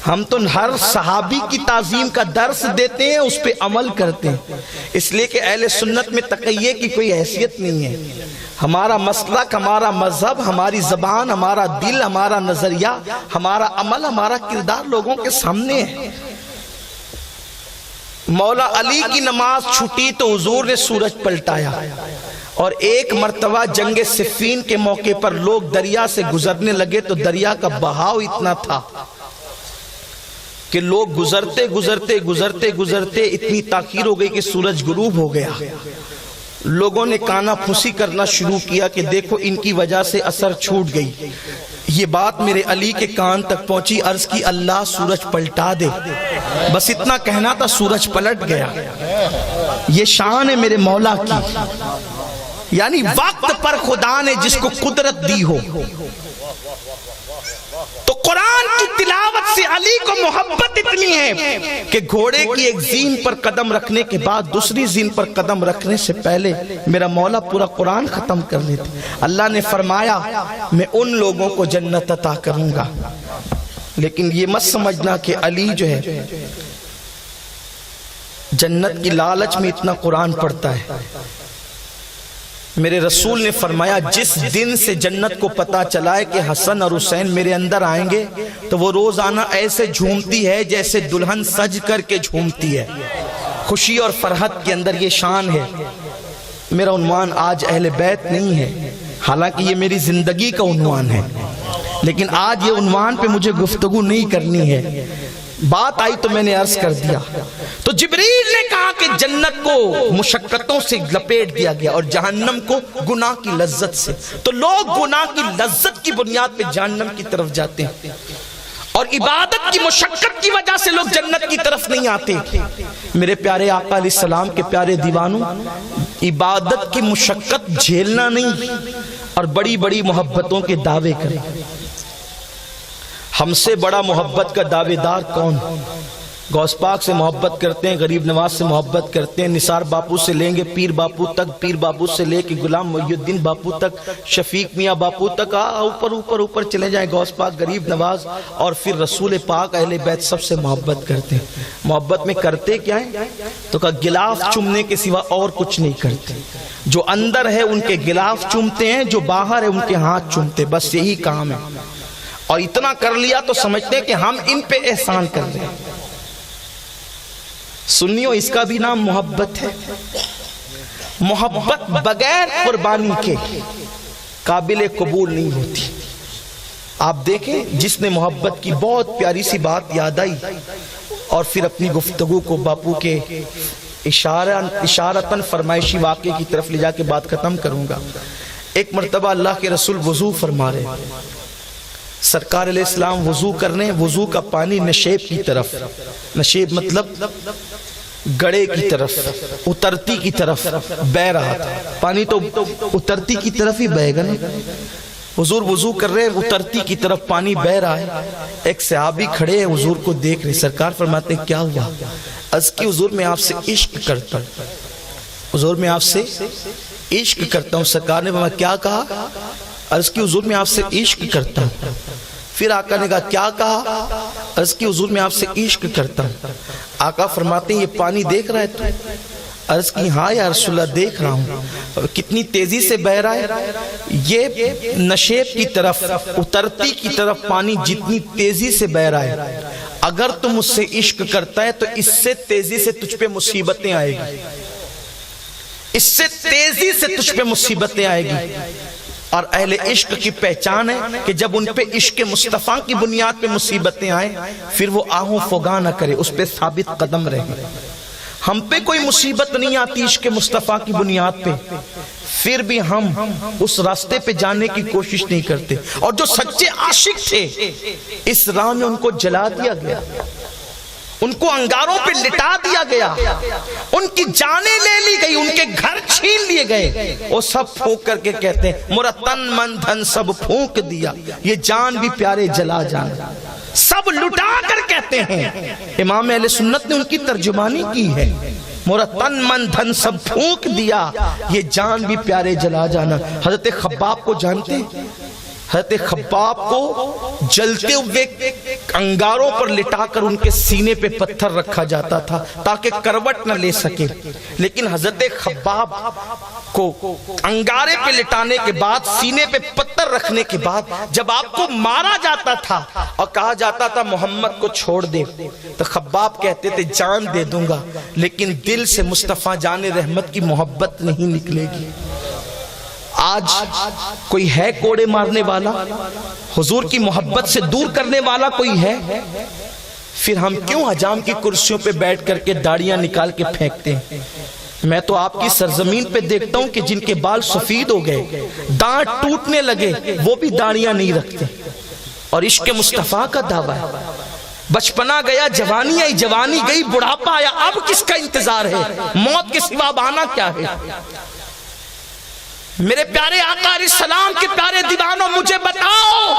ہم تو ہر صحابی کی تعظیم کا درس دیتے ہیں, اس پہ عمل کرتے ہیں, اس لیے کہ اہل سنت میں تقیہ کی کوئی حیثیت نہیں ہے. ہمارا مسلک, ہمارا مذہب, ہماری زبان, ہمارا دل, ہمارا نظریہ, ہمارا عمل, ہمارا کردار لوگوں کے سامنے ہے. مولا علی کی نماز چھٹی تو حضور نے سورج پلٹایا, اور ایک مرتبہ جنگ صفین کے موقع پر لوگ دریا سے گزرنے لگے تو دریا کا بہاؤ اتنا تھا کہ لوگ گزرتے گزرتے گزرتے گزرتے اتنی تاخیر ہو گئی کہ سورج غروب ہو گیا. لوگوں نے کانا پھوسی کرنا شروع کیا کہ دیکھو ان کی وجہ سے اثر چھوٹ گئی. یہ بات میرے علی کے کان تک پہنچی, عرض کی اللہ سورج پلٹا دے. بس اتنا کہنا تھا, سورج پلٹ گیا. یہ شان ہے میرے مولا کی, یعنی وقت پر خدا نے جس کو قدرت دی ہو. تو قرآن کی تلاوت سے علی کو محبت اتنی ہے کہ گھوڑے کی ایک زین پر قدم رکھنے کے بعد دوسری زین پر قدم رکھنے سے پہلے میرا مولا پورا قرآن ختم کر لیتا. اللہ نے فرمایا میں ان لوگوں کو جنت عطا کروں گا, لیکن یہ مت سمجھنا کہ علی جو ہے جنت کی لالچ میں اتنا قرآن پڑھتا ہے. میرے رسول نے فرمایا جس دن سے جنت کو پتا چلا ہے کہ حسن اور حسین میرے اندر آئیں گے تو وہ روزانہ ایسے جھومتی ہے جیسے دلہن سج کر کے جھومتی ہے. خوشی اور فرحت کے اندر یہ شان ہے. میرا عنوان آج اہل بیت نہیں ہے, حالانکہ یہ میری زندگی کا عنوان ہے, لیکن آج یہ عنوان پہ مجھے گفتگو نہیں کرنی ہے. بات آئی تو میں نے عرض کر دیا. تو جبریل نے کہا کہ جنت کو مشقتوں سے لپیٹ دیا گیا اور جہنم کو گناہ کی لذت سے. تو لوگ گناہ کی لذت کی بنیاد پہ جہنم کی طرف جاتے ہیں, اور عبادت کی مشقت کی وجہ سے لوگ جنت کی طرف نہیں آتے. میرے پیارے آقا علیہ السلام کے پیارے دیوانوں, عبادت کی مشقت جھیلنا نہیں اور بڑی بڑی محبتوں کے دعوے کریں. ہم سے بڑا محبت کا دعوے دار کون؟ غوث پاک سے محبت کرتے ہیں, غریب نواز سے محبت کرتے ہیں, نثار باپو سے لیں گے پیر باپو تک, پیر باپو سے لے کے غلام محی الدین باپو تک, شفیق میاں باپو تک, اوپر اوپر اوپر چلے جائیں. غوث پاک, غریب نواز, اور پھر رسول پاک, اہل بیت سب سے محبت کرتے ہیں. محبت میں کرتے کیا ہیں؟ تو کہا غلاف چومنے کے سوا اور کچھ نہیں کرتے. جو اندر ہے ان کے غلاف چومتے ہیں, جو باہر ہے ان کے ہاتھ چومتے, بس یہی کام ہے. اور اتنا کر لیا تو سمجھتے ہیں کہ ہم ان پہ احسان کر رہے ہیں. سنیو, اس کا بھی نام محبت ہے. محبت بغیر قربانی کے قابل قبول نہیں ہوتی. آپ دیکھیں, جس نے محبت کی بہت پیاری سی بات یاد آئی, اور پھر اپنی گفتگو کو باپو کے اشارتاً فرمائشی واقعے کی طرف لے جا کے بات ختم کروں گا. ایک مرتبہ اللہ کے رسول وضو فرما رہے, سرکار علیہ السلام وضو کرنے, وضو کا پانی نشیب کی طرف, نشیب مطلب گڑے کی طرف, اترتی کی طرف بہ رہا تھا. پانی تو اترتی کی طرف ہی بہے گا نا. حضور وضو کر رہے، اترتی کی طرف پانی بہ رہا ہے، ایک صحابی کھڑے ہیں حضور کو دیکھ رہے، سرکار فرماتے ہیں کیا ہوا؟ عرض کی حضور میں آپ سے عشق کرتا ہوں، حضور میں آپ سے عشق کرتا ہوں۔ سرکار نے فرمایا کیا کہا؟ عرض کی حضور میں آپ سے عشق کرتا ہوں۔ پھر آقا نے کہا کیا کہا؟ عرض کی حضور میں آپ سے عشق کرتا ہوں۔ آقا فرماتے ہیں یہ پانی دیکھ رہا ہے تو؟ عرض کی ہاں یا رسول اللہ دیکھ رہا ہوں۔ کتنی تیزی سے بہ رہا ہے؟ یہ نشیب کی طرف، اترتی کی طرف پانی جتنی تیزی سے بہ رہا ہے، اگر تم اس سے عشق کرتا ہے تو اس سے تیزی سے تجھ پہ مصیبتیں آئے گی، اس سے تیزی سے تجھ پہ مصیبتیں آئے گی۔ اور اہل عشق کی پہچان ہے کہ جب ان پہ عشق مصطفیٰ کی بنیاد پہ مصیبتیں آئیں پھر وہ آہوں فغاں نہ کرے، اس پہ ثابت قدم رہے۔ ہم پہ کوئی مصیبت نہیں آتی عشق مصطفیٰ کی بنیاد پہ، پھر بھی ہم اس راستے پہ جانے کی کوشش نہیں کرتے۔ اور جو سچے عاشق تھے اس راہ میں ان کو جلا دیا گیا، ان کو انگاروں پہ لٹا دیا گیا، ان کی جانیں لے لی گئی، ان کے گھر چھین لیے گئے۔ وہ سب پھونک کر کے کہتے ہیں مرا تن من دھن سب پھونک دیا، یہ جان بھی پیارے جلا جانا، سب لٹا کر کہتے ہیں۔ امام اہل سنت نے ان کی ترجمانی کی ہے، مرا تن من دھن سب پھونک دیا، یہ جان بھی پیارے جلا جانا۔ حضرت خباب کو جانتے ہیں؟ حضرت خباب کو جلتے ہوئے انگاروں پر لٹا کر ان کے سینے پہ پتھر رکھا جاتا تھا تاکہ کروٹ نہ لے سکے، لیکن حضرت خباب کو انگارے پہ لٹانے کے بعد، سینے پہ پتھر رکھنے کے بعد جب آپ کو مارا جاتا تھا اور کہا جاتا تھا محمد کو چھوڑ دے، تو خباب کہتے تھے جان دے دوں گا لیکن دل سے مصطفیٰ جان رحمت کی محبت نہیں نکلے گی۔ آج کوئی ہے کوڑے مارنے والا؟ حضور کی محبت سے دور کرنے والا کوئی ہے؟ پھر ہم کیوں حجام کی کرسیوں پہ بیٹھ کر کے داڑیاں نکال کے پھینکتے ہیں؟ میں تو آپ کی سرزمین پہ دیکھتا ہوں کہ جن کے بال سفید ہو گئے، دانت ٹوٹنے لگے، وہ بھی داڑیاں نہیں رکھتے، اور عشق مصطفیٰ کا دعویٰ ہے۔ بچپنا گیا، جوانی آئی، جوانی گئی، بڑھاپا آیا، اب کس کا انتظار ہے؟ موت کے سوا اب آنا کیا ہے؟ میرے پیارے آقا علیہ السلام کے پیارے دیوانوں مجھے بتاؤ،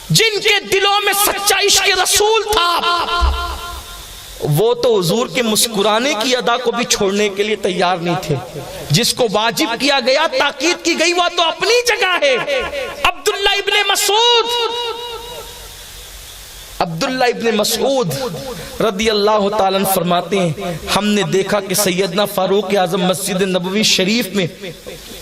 جن کے دلوں میں سچا عشق رسول تھا وہ تو حضور کے مسکرانے کی ادا کو بھی چھوڑنے کے لیے تیار نہیں تھے۔ جس کو واجب کیا گیا، تاکید کی گئی، وہ تو اپنی جگہ ہے۔ عبداللہ ابن مسعود رضی اللہ تعالیٰ عنہ فرماتے ہیں ہم نے دیکھا کہ سیدنا فاروق اعظم مسجد نبوی شریف میں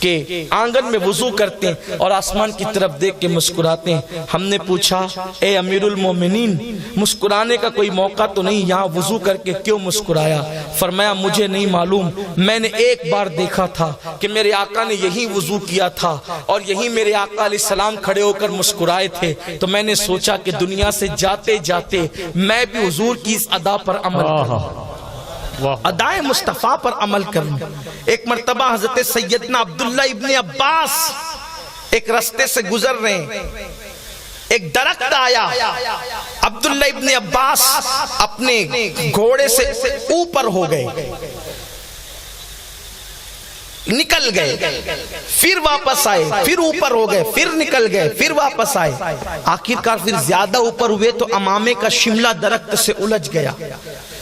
کے آنگن میں وضو کرتے ہیں اور آسمان کی طرف دیکھ کے مسکراتے ہیں۔ ہم نے پوچھا اے امیر المومنین، مسکرانے کا کوئی موقع تو نہیں، یہاں وضو کر کے کیوں مسکرایا؟ فرمایا مجھے نہیں معلوم، میں نے ایک بار دیکھا تھا کہ میرے آقا نے یہی وضو کیا تھا اور یہی میرے آقا علیہ السلام کھڑے ہو کر مسکرائے تھے، تو میں نے سوچا کہ دنیا سے جاتے جاتے میں بھی حضور کی اس ادا پر عمل کروں، ادائے مصطفیٰ پر عمل کروں۔ ایک مرتبہ حضرت سیدنا عبداللہ ابن عباس ایک رستے سے گزر رہے ہیں، ایک درخت آیا، عبداللہ ابن عباس اپنے گھوڑے سے اوپر ہو گئے، نکل گئے، پھر واپس آئے، پھر اوپر ہو گئے، پھر نکل گئے، پھر واپس آئے، آخرکار پھر زیادہ اوپر ہوئے تو امامے کا شملہ درخت سے الجھ گیا۔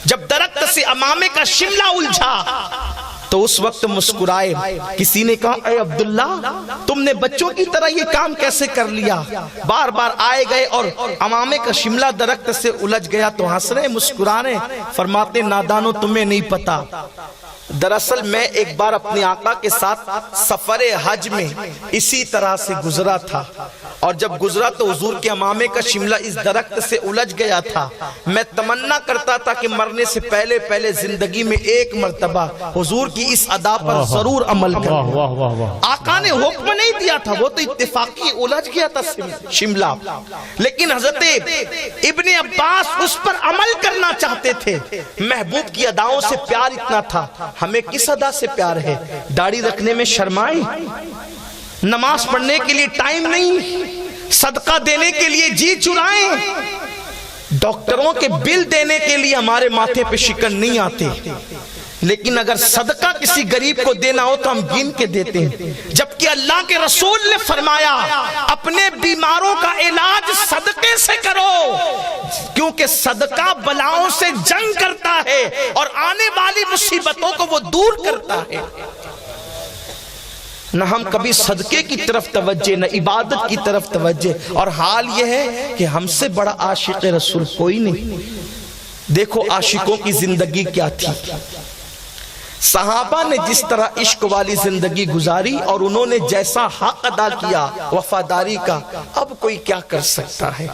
جب درخت سے امامے کا شملہ الجھا تو اس وقت مسکرائے۔ کسی نے کہا اے عبداللہ تم نے بچوں کی طرح یہ کام کیسے کر لیا؟ بار بار آئے گئے اور امامے کا شملہ درخت سے الجھ گیا تو ہنس رہے، مسکرا رہے، فرماتے نادانو تمہیں نہیں پتا، دراصل میں ایک بار اپنے آقا کے ساتھ سفر حج میں اسی طرح سے گزرا تھا، اور جب گزرا تو حضور کے امامے کا شملہ اس درخت سے الجھ گیا تھا۔ میں تمنا کرتا تھا کہ مرنے سے پہلے پہلے زندگی میں ایک مرتبہ حضور کی اس ادا پر ضرور عمل کروں۔ آقا نے حکم نہیں دیا تھا، وہ تو اتفاقی الجھ گیا تھا شملہ، لیکن حضرت ابن عباس اس پر عمل کرنا چاہتے تھے۔ محبوب کی اداؤں سے پیار اتنا تھا، ہمیں کس ادا سے پیار ہے؟ داڑھی رکھنے میں شرمائیں، نماز پڑھنے کے لیے ٹائم نہیں، صدقہ دینے کے لیے جی چرائیں، ڈاکٹروں کے بل دینے کے لیے ہمارے ماتھے پہ شکن نہیں آتے، لیکن اگر صدقہ کسی غریب کو دینا ہو تو ہم گن کے دیتے ہیں، جبکہ اللہ کے رسول نے فرمایا اپنے بیماروں کا علاج صدقے سے کرو، کیونکہ صدقہ بلاؤں سے جنگ کرتا ہے اور آنے والی مصیبتوں کو وہ دور کرتا ہے۔ نہ ہم کبھی صدقے کی طرف توجہ، نہ عبادت کی طرف توجہ، اور حال یہ ہے کہ ہم سے بڑا عاشق رسول کوئی نہیں۔ دیکھو عاشقوں کی زندگی کیا تھی، صحابہ نے جس طرح عشق والی زندگی گزاری اور انہوں نے جیسا حق ادا کیا وفاداری کا، اب کوئی کیا کر سکتا ہے۔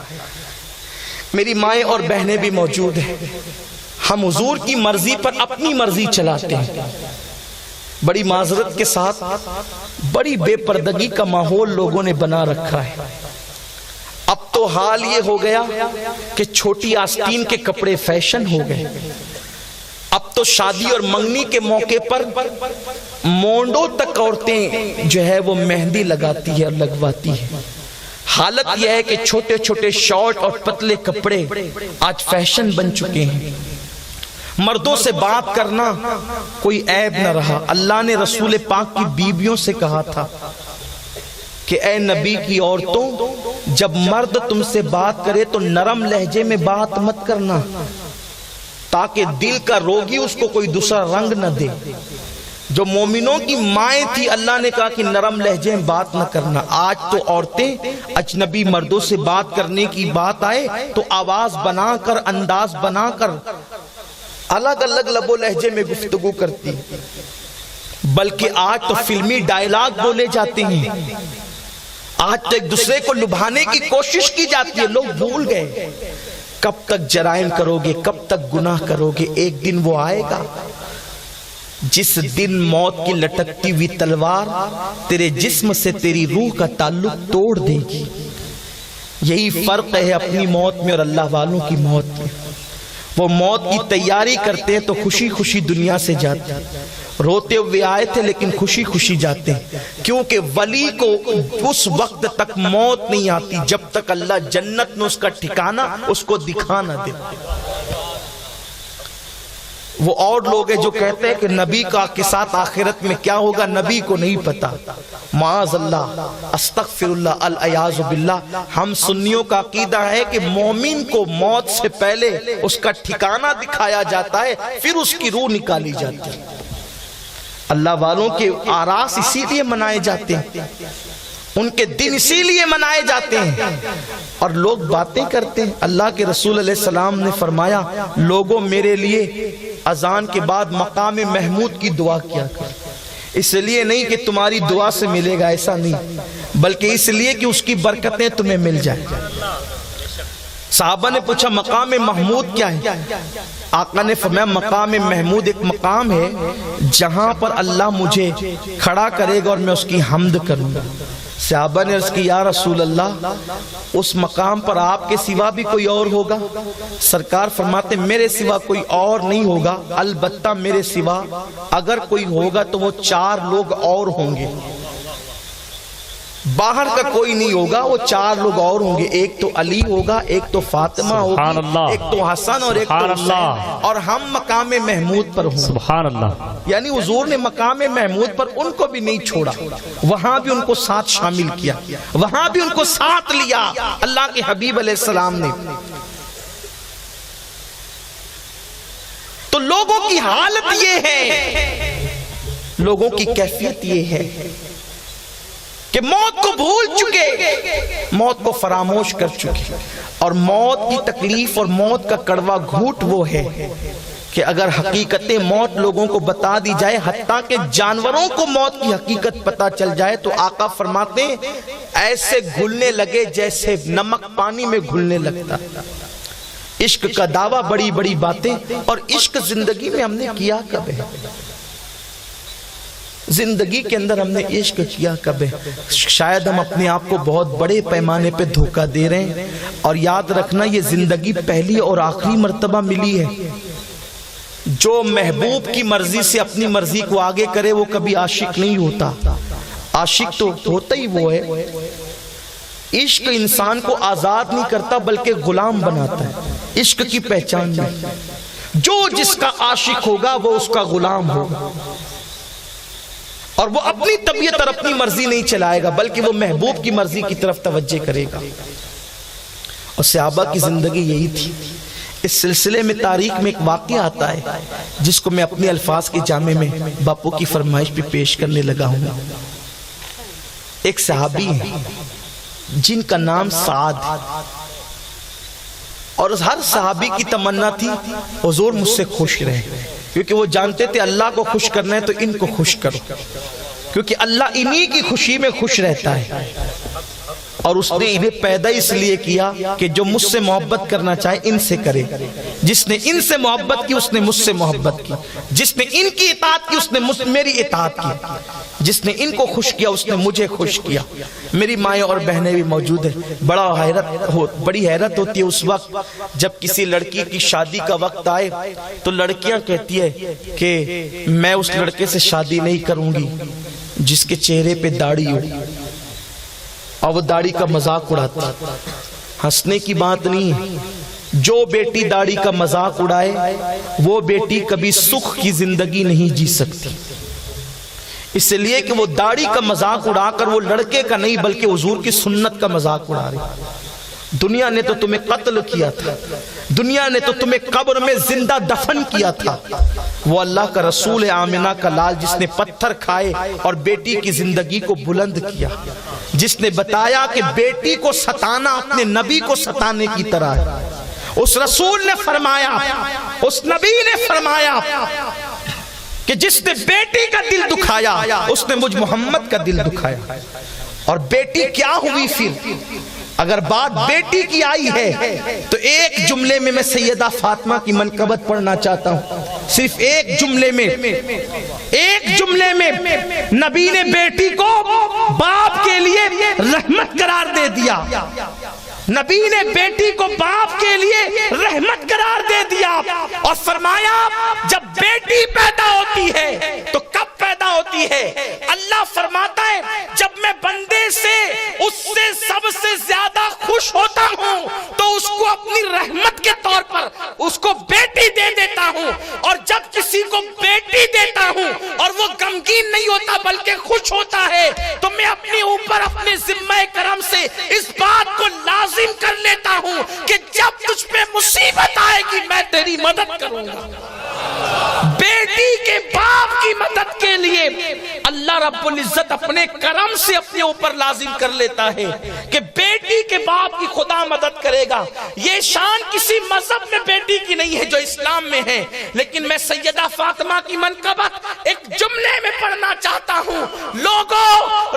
میری مائیں اور بہنیں بھی موجود ہیں، ہم حضور کی مرضی پر اپنی مرضی چلاتے ہیں، بڑی معذرت کے ساتھ بڑی بے پردگی کا ماحول لوگوں نے بنا رکھا ہے۔ اب تو حال یہ ہو گیا کہ چھوٹی آستین کے کپڑے فیشن ہو گئے، اب تو شادی اور منگنی کے موقع پر مونڈوں تک عورتیں جو ہے وہ مہندی لگاتی ہے اور لگواتی ہے۔ حالت یہ ہے کہ چھوٹے چھوٹے شارٹ اور پتلے کپڑے آج فیشن بن چکے ہیں۔ مردوں سے بات کرنا کوئی عیب نہ رہا۔ اللہ نے رسول پاک کی بیویوں سے کہا تھا کہ اے نبی کی عورتوں، جب مرد تم سے بات کرے تو نرم لہجے میں بات مت کرنا، تاکہ دل کا روگی اس کو کوئی دوسرا رنگ نہ دے۔ جو مومنوں کی مائیں تھی اللہ نے کہا کہ نرم لہجے میں بات نہ کرنا۔ آج تو عورتیں اجنبی مردوں سے بات کرنے کی بات آئے تو آواز بنا کر، انداز بنا کر الگ الگ لب و لہجے میں گفتگو کرتی، بلکہ آج تو فلمی ڈائلاگ بولے جاتے ہیں، آج تو ایک دوسرے کو لبھانے کی کوشش کی جاتی ہے۔ لوگ بھول گئے کب تک جرائم کرو گے، کب تک گناہ کرو گے، ایک دن وہ آئے گا جس دن موت کی لٹکتی ہوئی تلوار تیرے جسم سے تیری روح کا تعلق توڑ دے گی۔ یہی فرق ہے اپنی موت میں اور اللہ والوں کی موت میں۔ وہ موت کی تیاری کرتے ہیں تو خوشی خوشی دنیا سے جاتے ہیں، روتے ہوئے آئے تھے لیکن خوشی خوشی جاتے ہیں، کیونکہ ولی کو اس وقت تک موت نہیں آتی جب تک اللہ جنت میں اس کا ٹھکانہ اس کو دکھا نہ دے۔ وہ اور لوگ ہیں جو کہتے ہیں کہ نبی کا کے ساتھ آخرت میں کیا ہوگا نبی کو نہیں پتا۔ معاذ اللہ، استغفر اللہ، العیاذ باللہ۔ ہم سنیوں کا عقیدہ ہے کہ مومن کو موت سے پہلے اس کا ٹھکانہ دکھایا جاتا ہے، پھر اس کی روح نکالی جاتی ہے۔ اللہ والوں کے آراس اسی لیے منائے جاتے ہیں، ان کے دن اسی لیے منائے جاتے ہیں، اور لوگ باتیں کرتے ہیں۔ اللہ کے رسول علیہ السلام نے فرمایا لوگوں میرے لیے اذان کے بعد مقام محمود کی دعا کیا کر، اس لیے نہیں کہ تمہاری دعا سے ملے گا، ایسا نہیں، بلکہ اس لیے کہ اس کی برکتیں تمہیں مل جائیں۔ صحابہ نے پوچھا مقام محمود کیا ہے؟ آقا نے فرمایا مقام محمود ایک مقام ہے جہاں پر اللہ مجھے کھڑا کرے گا اور میں اس کی حمد کروں گا۔ صحابہ نے عرض کی یا رسول اللہ، اس مقام پر آپ کے سوا بھی کوئی اور ہوگا؟ سرکار فرماتے میرے سوا کوئی اور نہیں ہوگا، البتہ میرے سوا اگر کوئی ہوگا تو وہ 4 لوگ اور ہوں گے، باہر کا کوئی نہیں ہوگا، وہ 4 لوگ اور ہوں گے، ایک تو علی ہوگا، ایک تو فاطمہ ہوگی، ایک تو حسن اور ایک تو حسین، اور ہم مقام محمود پر ہوں۔ سبحان اللہ۔ یعنی حضور نے مقام محمود پر ان کو بھی نہیں چھوڑا، وہاں بھی ان کو ساتھ شامل کیا، وہاں بھی ان کو ساتھ لیا اللہ کے حبیب علیہ السلام نے۔ تو لوگوں کی حالت یہ ہے، لوگوں کی کیفیت یہ ہے کہ موت کو بھول چکے، موت کو فراموش کر چکے، اور موت کی تکلیف اور موت کا کڑوا گھوٹ وہ ہے کہ اگر حقیقت موت لوگوں کو بتا دی جائے، حتیٰ کہ جانوروں کو موت کی حقیقت پتا چل جائے، تو آقا فرماتے ہیں ایسے گھلنے لگے جیسے نمک پانی میں گھلنے لگتا۔ عشق کا دعویٰ، بڑی بڑی باتیں، اور عشق زندگی میں ہم نے کیا کب ہے؟ زندگی کے اندر ہم نے عشق کیا کب ہے؟ شاید ہم اپنے آپ کو بہت بڑے پیمانے پہ دھوکہ دے رہے ہیں، اور یاد رکھنا یہ زندگی پہلی اور آخری مرتبہ ملی ہے۔ جو محبوب کی مرضی سے اپنی مرضی کو آگے کرے وہ کبھی عاشق نہیں ہوتا، عاشق تو ہوتا ہی وہ ہے۔ عشق انسان کو آزاد نہیں کرتا بلکہ غلام بناتا ہے، عشق کی پہچان نہیں۔ جو جس کا عاشق ہوگا وہ اس کا غلام ہوگا، اور وہ اپنی طبیعت اور اپنی مرضی نہیں چلائے گا بلکہ وہ محبوب کی مرضی کی طرف توجہ کرے گا۔ اور صحابہ کی زندگی یہی تھی۔ اس سلسلے میں تاریخ میں ایک واقعہ آتا ہے جس کو میں اپنے الفاظ کے جامع میں باپو کی فرمائش پہ پیش کرنے لگا ہوں۔ ایک صحابی ہیں جن کا نام سعد، اور ہر صحابی کی تمنا تھی حضور مجھ سے خوش رہے، کیونکہ وہ جانتے تھے اللہ کو خوش کرنا ہے تو ان کو خوش کرو، کیونکہ اللہ انہی کی خوشی میں خوش رہتا ہے۔ اور اس نے انہیں پیدا اس لیے کیا کہ جو مجھ سے محبت کرنا چاہے ان سے کرے، جس نے ان سے محبت کی اس نے مجھ سے محبت کی، جس نے ان کی اطاعت کی اس نے میری اطاعت کی، جس نے ان کو خوش کیا اس نے مجھے خوش کیا۔ میری مائیں اور بہنیں بھی موجود ہیں۔ بڑی حیرت ہوتی ہے اس وقت جب کسی لڑکی کی شادی کا وقت آئے تو لڑکیاں کہتی ہے کہ میں اس لڑکے سے شادی نہیں کروں گی جس کے چہرے پہ داڑھی ہو، اور وہ داڑھی کا مذاق اڑاتا۔ ہنسنے کی بات نہیں ہے، جو بیٹی داڑھی کا مذاق اڑائے وہ بیٹی کبھی سکھ کی زندگی نہیں جی سکتی، اس لیے کہ وہ داڑھی کا مذاق اڑا کر وہ لڑکے کا نہیں بلکہ حضور کی سنت کا مذاق اڑا رہی۔ دنیا نے تو تمہیں قتل کیا تھا، دنیا نے تو تمہیں قبر میں زندہ دفن کیا تھا، وہ اللہ کا رسول آمنہ کا لال جس نے پتھر کھائے اور بیٹی کی زندگی کو بلند کیا، جس نے بتایا کہ بیٹی کو ستانا اپنے نبی کو ستانے کی طرح ہے۔ اس رسول نے فرمایا، اس نبی نے فرمایا کہ جس نے بیٹی کا دل دکھایا اس نے مجھ محمد کا دل دکھایا۔ اور بیٹی کیا ہوئی پھر؟ اگر بات بیٹی کی آئی ہے تو ایک جملے میں میں سیدہ فاطمہ کی منقبت پڑھنا چاہتا ہوں، صرف ایک جملے میں نبی نے بیٹی کو باپ کے لیے رحمت قرار دے دیا، نبی نے بیٹی کو باپ کے لیے رحمت قرار دے دیا، اور فرمایا جب بیٹی پیدا ہوتی ہے تو کب پیدا ہوتی ہے؟ اللہ فرماتا ہے جب میں بندے سے اس سے سب سے زیادہ خوش ہوتا ہوں تو اس کو اپنی رحمت کے طور پر اس کو بیٹی دے دیتا ہوں، اور جب کسی کو بیٹی دیتا ہوں اور وہ غمگین نہیں ہوتا بلکہ خوش ہوتا ہے تو میں اپنے اوپر اپنے ذمہ کرم سے اس بات کو لازم کر لیتا ہوں کہ جب تجھ پہ مصیبت آئے گی میں تیری مدد کروں گا۔ بیٹی کے باپ کی مدد کے لیے اللہ رب العزت اپنے کرم سے اپنے اوپر لازم کر لیتا ہے کہ بیٹی کے باپ کی خدا مدد کرے گا۔ یہ شان کسی مذہب میں بیٹی کی نہیں ہے جو اسلام میں ہے، لیکن میں سیدہ فاطمہ کی منقبت ایک جملے میں پڑھنا چاہتا ہوں۔ لوگوں،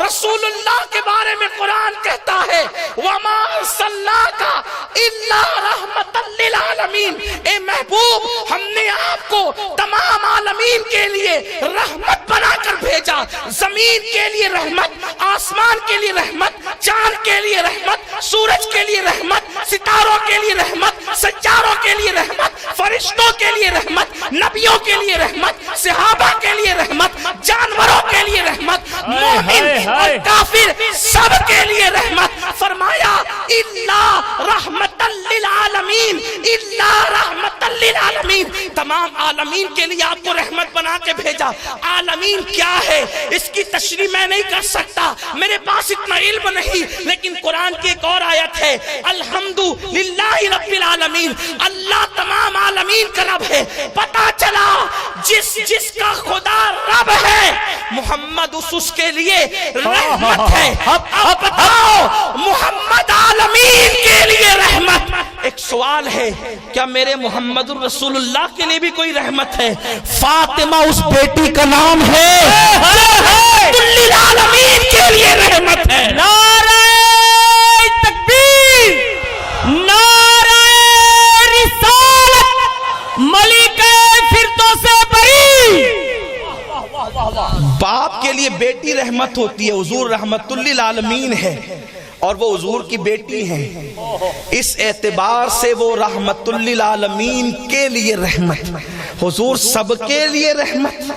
رسول اللہ کے بارے میں قرآن کہتا ہے وَمَا أَرْسَلْنَاكَ إِلَّا رَحْمَةً لِلْعَالَمِينَ، اے محبوب ہم نے آپ کو تمام عالمین کے لیے رحمت بنا کر بھیجا، زمین کے لیے رحمت، آسمان کے لیے رحمت، چاند کے لیے رحمت، سورج کے لیے رحمت، ستاروں کے لیے رحمت، سیاروں کے لیے رحمت، فرشتوں کے لیے رحمت، نبیوں کے لیے رحمت، صحابہ کے لیے رحمت، جانوروں کے لیے رحمت، مومن اور کافر سب کے لیے رحمت۔ فرمایا الا رحمت للعالمین، الا رحمت للعالمین، تمام عالمین کے لیے آپ کو رحمت بنا کے بھیجا۔ عالمین کیا ہے اس کی تشریح میں نہیں کر سکتا، میرے پاس اتنا علم نہیں، لیکن قرآن کی ایک اور آیت ہے الحمدللہ رب العالمین، اللہ تمام عالمین کا رب ہے۔ پتا چلا جس کا خدا رب ہے محمد اس کے لیے رحمت ہے۔ اب بتاؤ محمد عالمین کے لیے رحمت۔ ایک سوال ہے، کیا میرے محمد الرسول اللہ کے لیے بھی کوئی رحمت ہے؟ فاطمہ اس بیٹی کا نام ہے، للعالمین کے لیے رحمت ہے۔ نعرہ تکبیر، نعرہ رسالت، ملکہ فردوس بری۔ باپ کے لیے بیٹی رحمت ہوتی ہے، حضور رحمت للعالمین ہے اور وہ حضور کی بیٹی ہیں، اس اعتبار سے وہ رحمت للعالمین کے لیے رحمت، حضور سب کے لیے رحمت،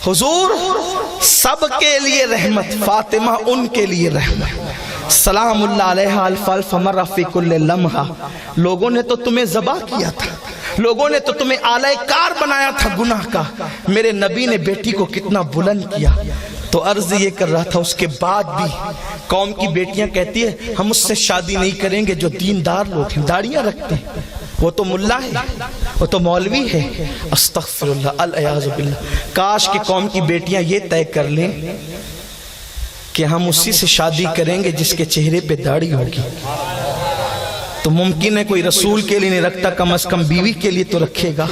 حضور سب کے لیے رحمت، فاطمہ ان کے لیے رحمت۔ سلام اللہ علیہ الف الف مرہ فی کل لمحہ، لوگوں نے تو تمہیں ذبح کیا تھا، لوگوں نے تو تمہیں آلہ کار بنایا تھا گناہ کا، میرے نبی نے بیٹی کو کتنا بلند کیا۔ تو عرض یہ کر رہا تھا، اس کے بعد بھی قوم کی بیٹیاں کہتی ہے ہم اس سے شادی نہیں کریں گے جو دیندار لوگ ہیں، داڑیاں رکھتے ہیں، وہ تو ملا ہے، وہ تو مولوی ہے۔ استغفر اللہ، الیاذ باللہ۔ کاش کہ قوم کی بیٹیاں یہ طے کر لیں کہ ہم اسی سے شادی کریں گے جس کے چہرے پہ داڑھی ہوگی۔ تو ممکن ہے کوئی رسول کے لیے نہیں رکھتا، کم از کم بیوی کے لیے تو رکھے گا۔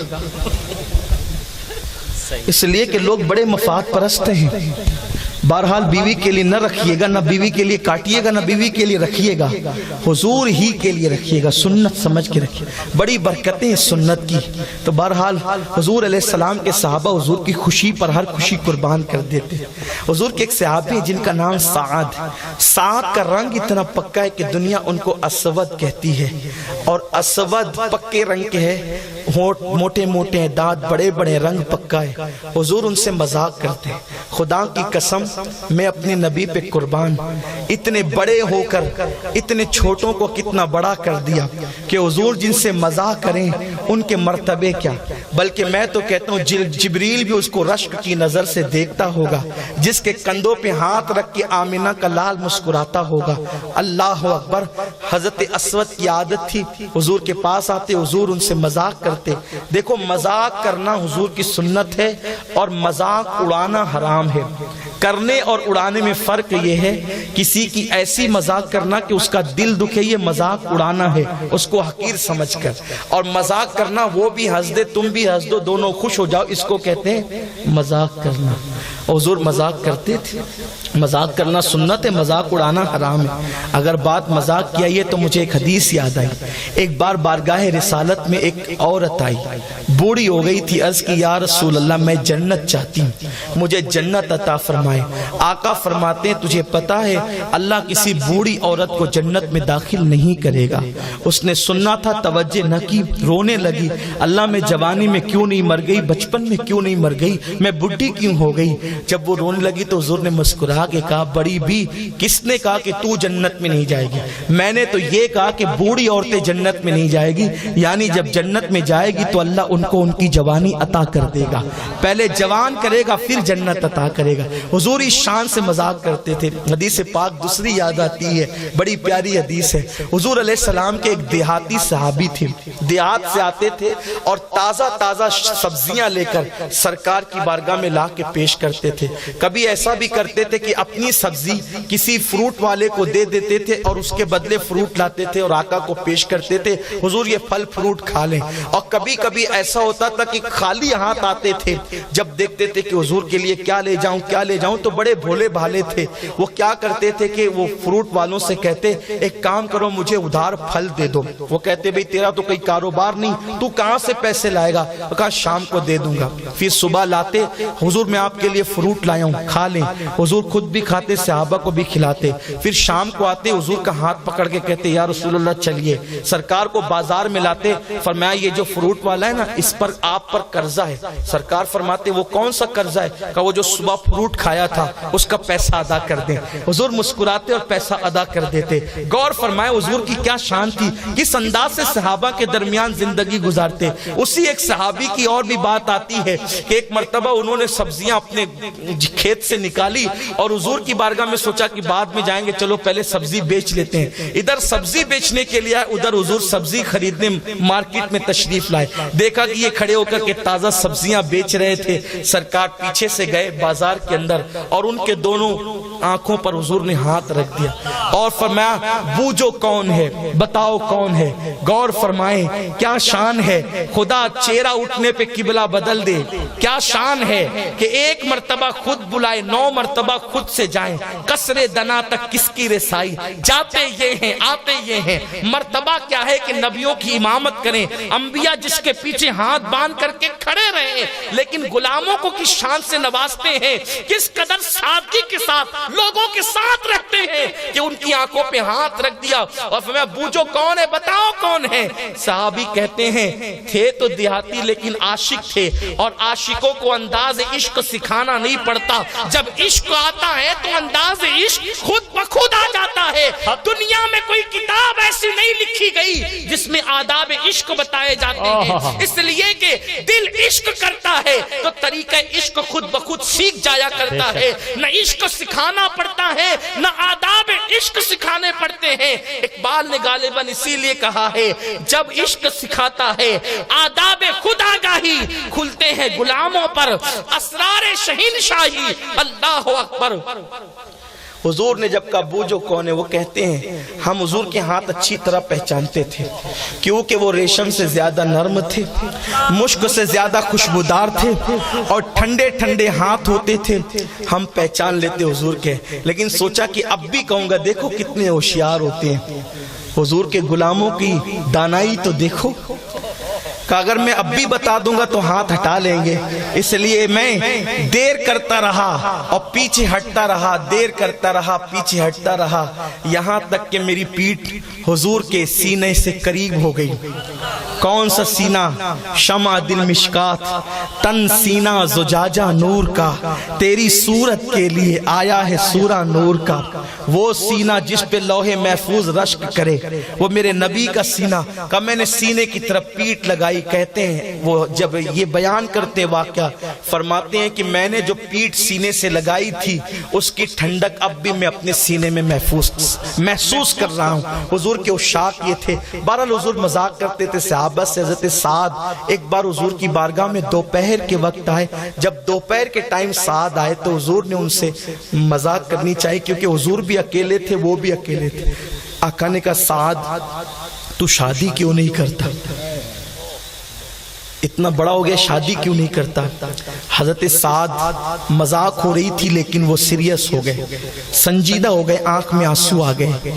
اس لیے کہ لوگ بڑے مفاد پرست ہیں۔ بہرحال بیوی کے لیے نہ رکھیے گا، نہ بیوی کے لیے کاٹیے گا، نہ بیوی کے لیے رکھیے گا، حضور ہی کے لیے رکھیے گا، سنت سمجھ کے رکھیے، بڑی برکتیں سنت کی۔ تو بہرحال حضور علیہ السلام کے صحابہ حضور کی خوشی پر ہر خوشی قربان کر دیتے۔ حضور کے ایک صحابی ہیں جن کا نام سعد، سعد کا رنگ اتنا پکا ہے کہ دنیا ان کو اسود کہتی ہے، اور اسود پکے رنگ کے ہے، ہونٹ موٹے موٹے ہیں، دانت بڑے بڑے، رنگ پکا ہے۔ حضور ان سے مذاق کرتے ہیں، خدا کی قسم میں اپنے نبی پہ قربان، اتنے بڑے ہو کر اتنے چھوٹوں کو کتنا بڑا کر دیا کہ حضور جن سے مذاق کریں ان کے مرتبے کیا۔ بلکہ میں تو کہتا ہوں جبریل بھی اس کو رشک کی نظر سے دیکھتا ہوگا، جس کے کندھوں پہ ہاتھ رکھ کے آمنہ کا لال مسکراتا ہوگا۔ اللہ اکبر۔ حضرت اسود کی عادت تھی حضور کے پاس آتے، حضور ان سے مذاق کرتے۔ دیکھو مذاق کرنا حضور کی سنت ہے، اور مذاق اڑانا حرام ہے۔ کرنے اور اڑانے میں فرق یہ ہے، کسی کی ایسی مذاق کرنا کہ اس کا دل دکھے، یہ مذاق اڑانا ہے اس کو حقیر سمجھ کر، اور مذاق کرنا وہ بھی ہنس دے تم بھی ہنس دو، دونوں خوش ہو جاؤ، اس کو کہتے ہیں مذاق کرنا۔ حضور مذاق کرتے تھے۔ مذاق کرنا سنت ہے، مذاق اڑانا حرام ہے۔ اگر بات مذاق کی آئی ہے تو مجھے ایک حدیث یاد آئی۔ ایک بار بارگاہ رسالت میں ایک عورت آئی، بوڑھی ہو گئی تھی، عرض کی یا رسول اللہ میں جنت چاہتی ہوں، مجھے جنت عطا فرمائے۔ آقا فرماتے ہیں تجھے پتا ہے اللہ کسی بوڑھی عورت کو جنت میں داخل نہیں کرے گا۔ اس نے سننا تھا، توجہ نہ کی، رونے لگی، اللہ میں جوانی میں کیوں نہیں مر گئی، بچپن میں کیوں نہیں مر گئی، میں بڈھی کیوں ہو گئی۔ جب وہ رونے لگی تو حضور نے مسکرا کے کہا بڑی بھی، کس نے کہا کہ تو جنت میں نہیں جائے گی؟ میں نے تو یہ کہا کہ بوڑھی عورتیں جنت میں نہیں جائے گی، یعنی جب جنت میں جائے گی تو اللہ ان کو ان کی جوانی عطا کر دے گا، پہلے جوان کرے گا پھر جنت عطا کرے گا۔ حضور اس شان سے مذاق کرتے تھے۔ حدیث پاک دوسری یاد آتی ہے، بڑی پیاری حدیث ہے۔ حضور علیہ السلام کے ایک دیہاتی صحابی تھے، دیہات سے آتے تھے اور تازہ تازہ سبزیاں لے کر سرکار کی بارگاہ میں لا کے پیش کرتے تھے۔ کبھی ایسا بھی کرتے تھے کہ اپنی سبزی کسی فروٹ والے کو دے دیتے تھے اور اس کے بدلے فروٹ لاتے تھے اور آقا کو پیش کرتے تھے، حضور یہ پھل فروٹ کھا لیں۔ اور کبھی کبھی ایسا ہوتا تھا کہ خالی ہاتھ آتے تھے، جب دیکھتے تھے کہ حضور کے لیے کیا لے جاؤں کیا لے جاؤں، تو بڑے بھولے بھالے تھے، وہ کیا کرتے تھے کہ وہ فروٹ والوں سے کہتے ایک کام کرو مجھے ادھار پھل دے دو۔ وہ کہتے بھئی تیرا تو کوئی کاروبار نہیں، تو کہاں سے پیسے لائے گا؟ وہ کہا شام کو دے دوں گا۔ پھر صبح لاتے، حضور میں آپ کے لیے فروٹ لایا ہوں کھا لیں۔ حضور خود بھی کھاتے، صحابہ کو بھی کھلاتے۔ پھر شام کو آتے، حضور کا ہاتھ پکڑ کے کہتے یا رسول اللہ چلیے۔ سرکار کو بازار میں لاتے، فرمایا یہ جو فروٹ والا ہے نا اس پر آپ پر قرضہ ہے۔ سرکار فرماتے وہ کون سا قرضہ ہے؟ کہا وہ جو صبح فروٹ کھایا تھا اس کا پیسہ ادا کر دیں۔ حضور مسکراتے اور پیسہ ادا کر دیتے۔ غور فرمائے حضور کی کیا شان تھی، کس انداز سے صحابہ کے درمیان زندگی گزارتے۔ اسی ایک صحابی کی اور بھی بات آتی ہے کہ ایک مرتبہ انہوں نے سبزیاں اپنے کھیت سے نکالی اور حضور کی بارگاہ میں سوچا کہ بعد میں جائیں گے، چلو پہلے سبزی بیچ لیتے ہیں۔ ادھر سبزی بیچنے کے لیے ادھر حضور سبزی خریدنے مارکیٹ میں تشریف لائے۔ دیکھا کہ یہ کھڑے ہو کر کے تازہ سبزیاں بیچ رہے تھے۔ سرکار پیچھے سے گئے بازار کے اندر اور ان کے دونوں آنکھوں پر حضور نے ہاتھ رکھ دیا اور فرمایا بوجھو کون ہے، بتاؤ کون ہے۔ غور فرمائیں کیا شان ہے، خدا چہرہ اٹھنے پہ قبلہ بدل دے۔ کیا شان ہے کہ ایک مرتبہ خود بلائے، 9 مرتبہ خود سے جائیں، قصر دنا تک کس کی رسائی، جاتے یہ ہیں آتے یہ ہیں۔ مرتبہ کیا ہے کہ نبیوں کی امامت کریں، انبیاء جس کے پیچھے ہاتھ باندھ کر کے کھڑے رہے، لیکن غلاموں کو کس شان سے نوازتے ہیں، کس قدر سادگی کے ساتھ لوگوں کے ساتھ رہتے ہیں کہ ان کی کی آنکھوں پہ ہاتھ رکھ دیا اور فرمایا بوجھو کون ہے، بتاؤ کون ہے؟ صحابی کہتے ہیں تھے تو دیہاتی لیکن عاشق تھے، اور عاشقوں کو انداز عشق سکھانا نہیں پڑتا، جب عشق آتا ہے تو انداز عشق خود بخود آ جاتا ہے۔ دنیا میں کوئی کتاب ایسی نہیں لکھی گئی جس میں آداب عشق بتائے جاتے ہیں، اس لیے کہ دل عشق کرتا ہے تو طریقہ عشق خود بخود سیکھ جایا کرتا ہے، نہ عشق سکھانا پڑتا ہے نہ آداب عشق سکھانے پڑتے ہیں۔ اقبال نے غالباً اسی لیے کہا ہے جب عشق سکھاتا ہے آداب خود آگاہی، کھلتے ہیں غلاموں پر اسرار شہنشاہی، اللہ اکبر۔ حضور نے جب کہا بوجھو کون ہے، وہ کہتے ہیں ہم حضور کے ہاتھ اچھی طرح پہچانتے تھے کیونکہ وہ ریشم سے زیادہ نرم تھے، مشک سے زیادہ خوشبودار تھے اور ٹھنڈے ٹھنڈے ہاتھ ہوتے تھے، ہم پہچان لیتے حضور کے۔ لیکن سوچا کہ اب بھی کہوں گا دیکھو کتنے ہوشیار ہوتے ہیں، حضور کے غلاموں کی دانائی تو دیکھو کہ اگر میں اب بھی بتا دوں گا تو ہاتھ ہٹا لیں گے، اس لیے میں دیر کرتا رہا اور پیچھے ہٹتا رہا، دیر کرتا رہا پیچھے ہٹتا رہا، یہاں تک کہ میری پیٹھ حضور کے سینے سے قریب ہو گئی۔ کون سا سینہ؟ شمع دل مشکات، تن سینہ زجاجہ نور کا، تیری صورت کے لیے آیا ہے سورہ نور کا۔ وہ سینہ جس پہ لوح محفوظ رشک کرے، وہ میرے نبی کا سینہ کا میں نے سینے کی طرف پیٹھ لگائی۔ کہتے ہیں وہ جب یہ بیان کرتے واقعہ فرماتے ہیں کہ میں نے جو پیٹھ سینے سے لگائی تھی اس کی ٹھنڈک اب بھی میں اپنے سینے میں محسوس کر رہا ہوں۔ حضور کے عشاق یہ تھے۔ بہرحال حضور مذاق کرتے تھے صحابہ سے۔ حضرت سعد ایک بار حضور کی بارگاہ میں دوپہر کے وقت آئے، جب دوپہر کے ٹائم سعد آئے تو حضور نے ان سے مذاق کرنی چاہیے کیونکہ حضور بھی اکیلے تھے، وہ بھی اکیلے تھے۔ آقا نے کہا سعد تو شادی کیوں نہیں کرتا؟ اتنا بڑا ہو گیا شادی کیوں نہیں کرتا؟ حضرت سعد مذاق ہو رہی تھی لیکن وہ سیریس ہو گئے، سنجیدہ ہو گئے، آنکھ میں آنسو آ گئے۔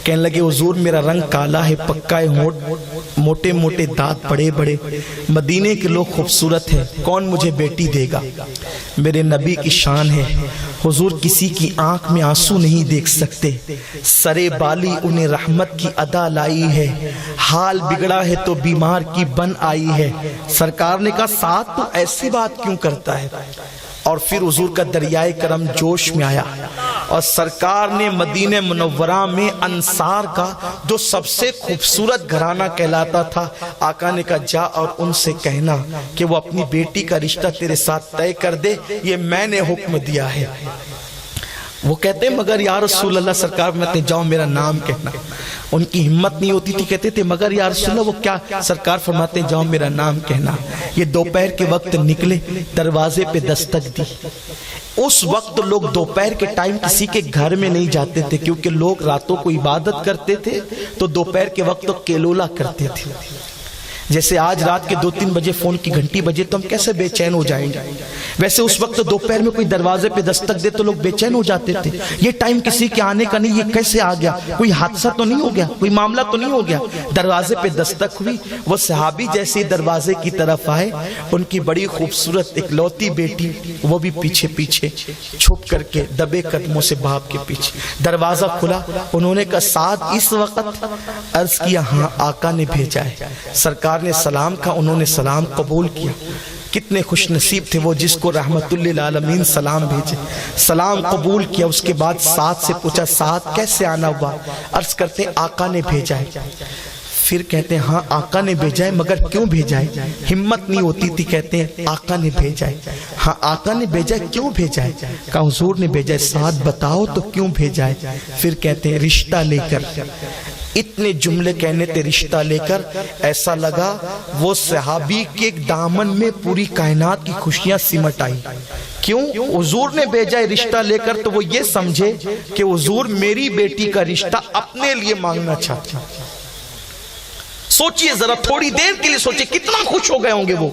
کہنے لگے حضور میرا رنگ کالا ہے، پکا ہے ہونٹ، موٹے موٹے دانت بڑے بڑے، مدینے کے لوگ خوبصورت ہیں، کون مجھے بیٹی دے گا؟ میرے نبی کی شان ہے حضور کسی کی آنکھ میں آنسو نہیں دیکھ سکتے، سرے بالی انہیں رحمت کی ادا لائی ہے، حال بگڑا ہے تو بیمار کی بن آئی ہے۔ سرکار نے کہا ساتھ تو ایسی بات کیوں کرتا ہے؟ اور پھر حضور کا دریائے کرم جوش میں آیا اور سرکار نے مدینہ منورہ میں انصار کا جو سب سے خوبصورت گھرانہ کہلاتا تھا، آقا نے کہا جا اور ان سے کہنا کہ وہ اپنی بیٹی کا رشتہ تیرے ساتھ طے کر دے، یہ میں نے حکم دیا ہے۔ وہ کہتے ہیں مگر یا رسول اللہ، سرکار میں جاؤ میرا نام کہنا، ان کی ہمت نہیں ہوتی تھی، کہتے تھے مگر یا رسول اللہ وہ کیا؟ سرکار فرماتے جاؤ میرا نام کہنا۔ یہ دوپہر کے وقت نکلے، دروازے پہ دستک دی۔ اس وقت لوگ دوپہر کے ٹائم کسی کے گھر میں نہیں جاتے تھے کیونکہ لوگ راتوں کو عبادت کرتے تھے تو دوپہر کے وقت کیلولا کرتے تھے۔ جیسے آج رات کے 2-3 بجے فون کی گھنٹی بجے تو ہم کیسے بے چین ہو جائیں گے، ویسے اس وقت دوپہر میں کوئی دروازے پہ دستک دے تو لوگ بے چین ہو جاتے تھے۔ یہ ٹائم کسی کے آنے کا نہیں، یہ کیسے آ گیا؟ کوئی حادثہ تو نہیں ہو گیا، کوئی معاملہ تو نہیں ہو گیا؟ دروازے پہ دستک ہوئی، وہ صحابی جیسے دروازے کی طرف آئے، ان کی بڑی خوبصورت اکلوتی بیٹی وہ بھی پیچھے پیچھے چھپ کر کے دبے قدموں سے باپ کے پیچھے۔ دروازہ کھلا، انہوں نے کہا سعد اس وقت؟ عرض کیا ہاں آقا نے بھیجا ہے۔ سرکار نے سلام کہا، انہوں نے سلام قبول کیا۔ کتنے خوش نصیب تھے وہ جس کو رحمت للعالمین سلام بھیجے، سلام قبول کیا۔ اس کے بعد سعد سے پوچھا سعد کیسے آنا ہوا؟ عرض کرتے آقا نے بھیجا ہے۔ پھر کہتے ہیں ہاں آقا نے بھیجا ہے، مگر کیوں بھیجا ہے؟ ہمت نہیں ہوتی تھی، کہتے ہیں آقا نے بھیجا ہے۔ ہاں آقا نے بھیجا ہے، کیوں بھیجا ہے؟ کہا حضور نے بھیجا ہے۔ سعد بتاؤ تو کیوں بھیجا ہے؟ پھر کہتے ہیں رشتہ لے کر۔ اتنے جملے کہنے تھے رشتہ لے کر، ایسا لگا وہ صحابی کے دامن میں پوری کائنات کی خوشیاں سمٹ آئی۔ کیوں؟ حضور نے بھیجا ہے رشتہ لے کر تو وہ یہ سمجھے کہ حضور میری بیٹی کا رشتہ اپنے لیے مانگنا چاہتے ہیں۔ سوچئے ذرا، تھوڑی دیر کے لیے سوچئے کتنا خوش ہو گئے ہوں گے وہ۔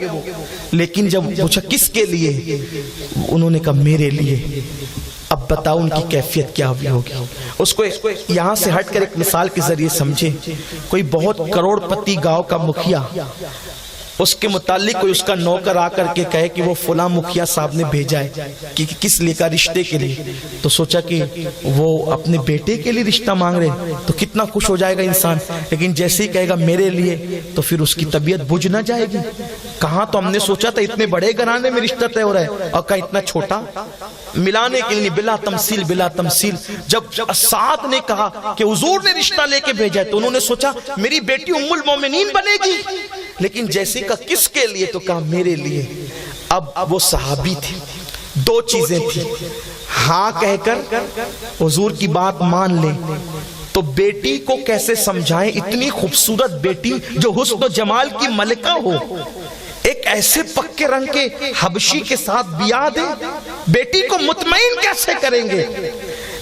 لیکن جب پوچھا کس کے لیے، انہوں نے کہا میرے لیے۔ اب بتاؤ ان کی کیفیت کیا ہوئی ہوگی۔ اس کو یہاں سے ہٹ کر ایک مثال کے ذریعے سمجھے۔ کوئی بہت کروڑ پتی گاؤں کا مکھیا اس کے متعلق کوئی اس کا نوکر آ کر کے کہے کہ وہ فلاں مکھیا صاحب نے بھیجا ہے کہ کس لیے کا رشتے کے لیے، تو سوچا کہ وہ اپنے بیٹے کے لیے رشتہ مانگ رہے تو کتنا خوش ہو جائے گا انسان، لیکن جیسے ہی کہے گا میرے لیے تو پھر اس کی طبیعت بجھ نہ جائے گی. کہاں تو ہم نے سوچا تھا اتنے بڑے گھرانے میں رشتہ طے ہو رہا ہے، اور کہاں اتنا چھوٹا. ملانے کے لیے بلا تمثیل بلا تمثیل. جب اسعد نے کہا کہ حضور نے رشتہ لے کے بھیجا ہے تو انہوں نے سوچا میری بیٹی ام المومنین بنے گی، لیکن جیسے کہ کس کے لیے تو کہا میرے لیے. اب وہ صحابی تھی، دو چیزیں تھی، ہاں کہہ کر حضور کی بات مان لیں تو بیٹی کو کیسے سمجھائیں، اتنی خوبصورت بیٹی جو حسن و جمال کی ملکہ ہو، ایک ایسے پکے رنگ کے حبشی کے ساتھ بیاہ دے، بیٹی کو مطمئن کیسے کریں گے.